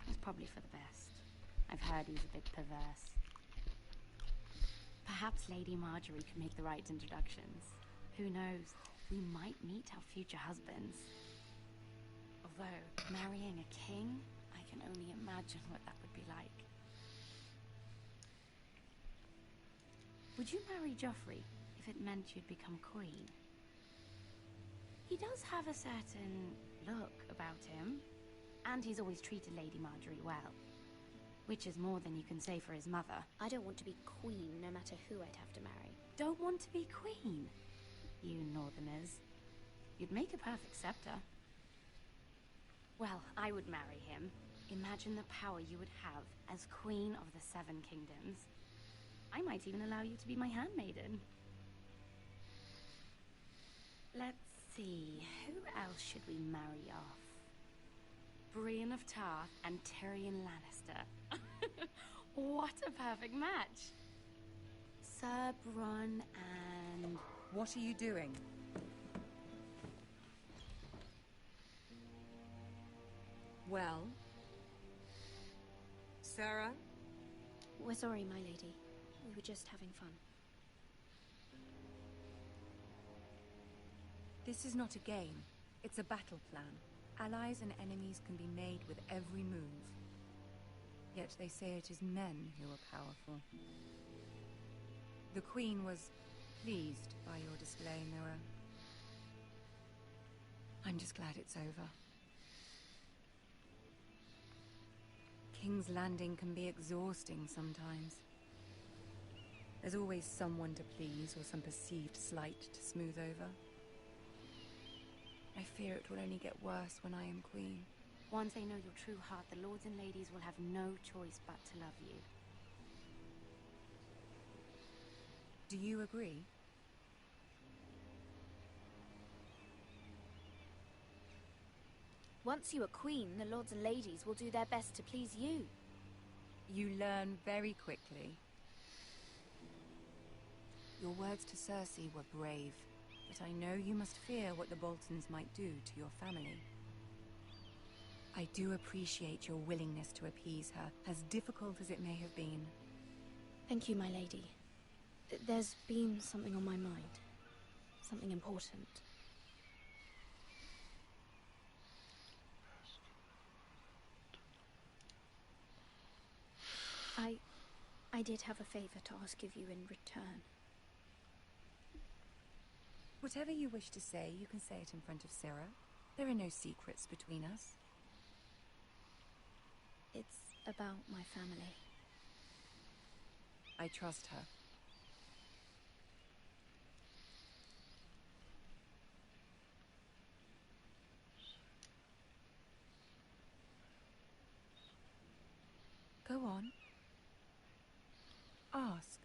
It's probably for the best. I've heard he's a bit perverse. Perhaps Lady Marjorie could make the right introductions. Who knows? We might meet our future husbands. Although, marrying a king, I can only imagine what that would be like. Would you marry Joffrey if it meant you'd become queen? He does have a certain look about him, and he's always treated Lady Marjorie well. Which is more than you can say for his mother. I don't want to be queen, no matter who I'd have to marry. Don't want to be queen? You northerners. You'd make a perfect scepter. Well, I would marry him. Imagine the power you would have as Queen of the 7 Kingdoms. I might even allow you to be my handmaiden. Let's see, who else should we marry off? Brienne of Tarth and Tyrion Lannister. What a perfect match! Sir Bronn and... What are you doing? Well? Sarah? We're sorry, my lady. We were just having fun. This is not a game. It's a battle plan. Allies and enemies can be made with every move. Yet they say it is men who are powerful. The Queen was pleased by your display, Mira. I'm just glad it's over. King's Landing can be exhausting sometimes. There's always someone to please or some perceived slight to smooth over. I fear it will only get worse when I am queen. Once they know your true heart, the lords and ladies will have no choice but to love you. Do you agree? Once you are queen, the lords and ladies will do their best to please you. You learn very quickly. Your words to Cersei were brave, but I know you must fear what the Boltons might do to your family. I do appreciate your willingness to appease her, as difficult as it may have been. Thank you, my lady. There's been something on my mind. Something important. I did have a favor to ask of you in return. Whatever you wish to say, you can say it in front of Sarah. There are no secrets between us. It's about my family. I trust her. Go on. Ask.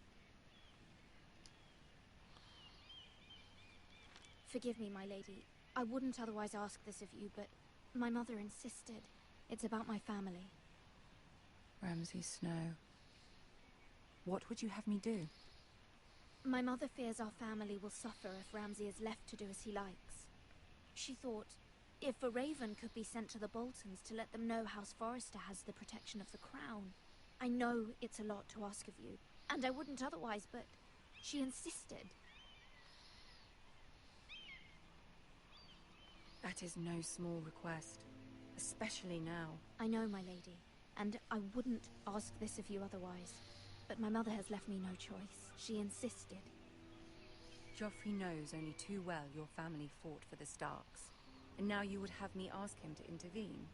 Forgive me, my lady. I wouldn't otherwise ask this of you, but my mother insisted. It's about my family. Ramsay Snow. What would you have me do? My mother fears our family will suffer if Ramsay is left to do as he likes. She thought If a raven could be sent to the Boltons to let them know House Forrester has the protection of the crown. I know it's a lot to ask of you, and I wouldn't otherwise, but she insisted. That is no small request, especially now. I know, my lady, and I wouldn't ask this of you otherwise. But my mother has left me no choice. She insisted. Joffrey knows only too well your family fought for the Starks, and now you would have me ask him to intervene.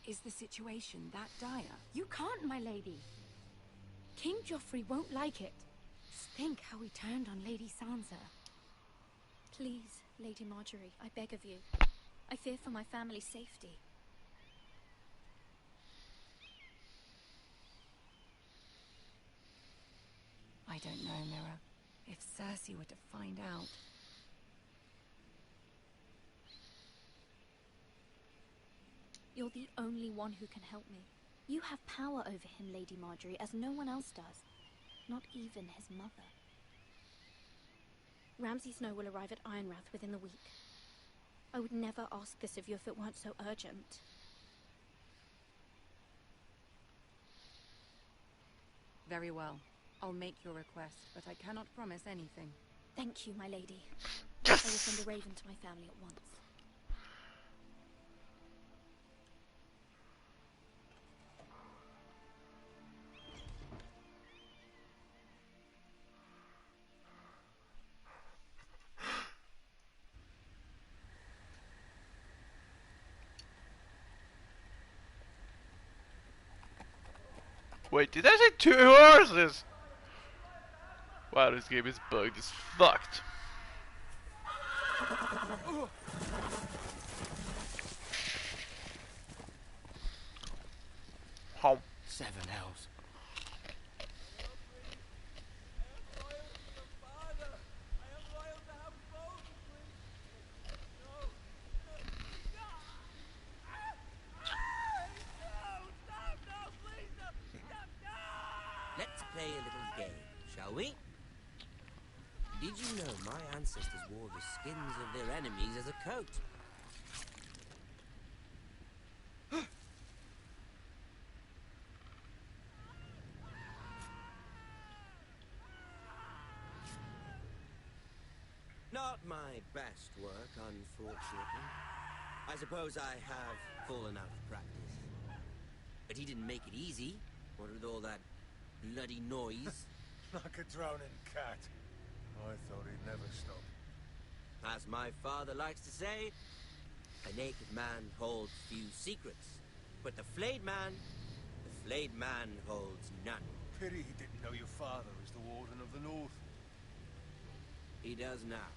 Is the situation that dire? You can't, my lady. King Joffrey won't like it. Just think how he turned on Lady Sansa. Please, Lady Marjorie, I beg of you. I fear for my family's safety. I don't know, Mira. If Cersei were to find out... You're the only one who can help me. You have power over him, Lady Marjorie, as no one else does. Not even his mother. Ramsay Snow will arrive at Ironrath within the week. I would never ask this of you if it weren't so urgent. Very well. I'll make your request, but I cannot promise anything. Thank you, my lady. Yes! I will send a raven to my family at once. Wait, did I say 2 horses? Wow, this game is bugged as fucked. Home. 7 hells. Let's play a little game, shall we? Did you know my ancestors wore the skins of their enemies as a coat? Not my best work, unfortunately. I suppose I have fallen out of practice. But he didn't make it easy, what with all that bloody noise. Like a drowning cat. I thought he'd never stop. As my father likes to say, a naked man holds few secrets. But the flayed man holds none. Pity he didn't know your father was the Warden of the North. He does now.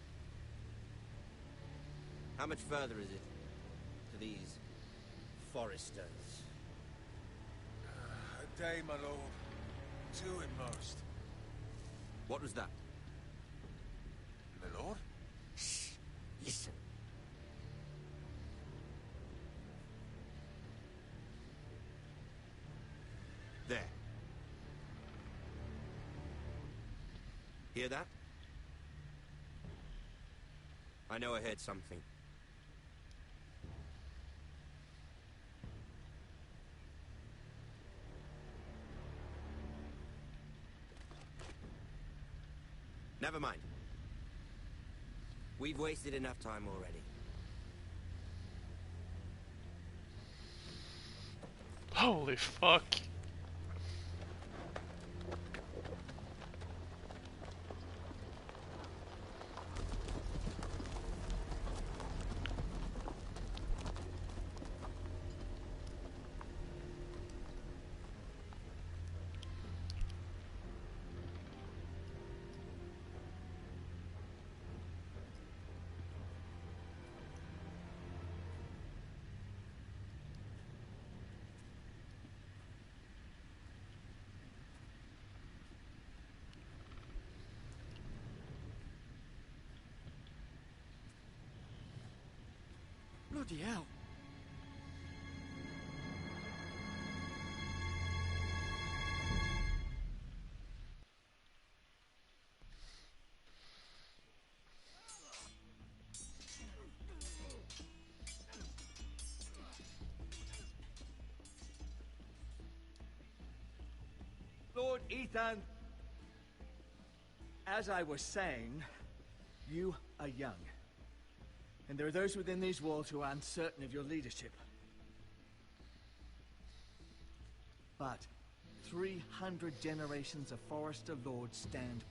How much further is it to these Forresters? A day, my lord. 2 at most. What was that? My lord? Shh! Listen. There. Hear that? I know I heard something. Never mind. We've wasted enough time already. Holy fuck. Bloody hell. Ethan! As I was saying, you are young. And there are those within these walls who are uncertain of your leadership. But 300 generations of Forester Lords stand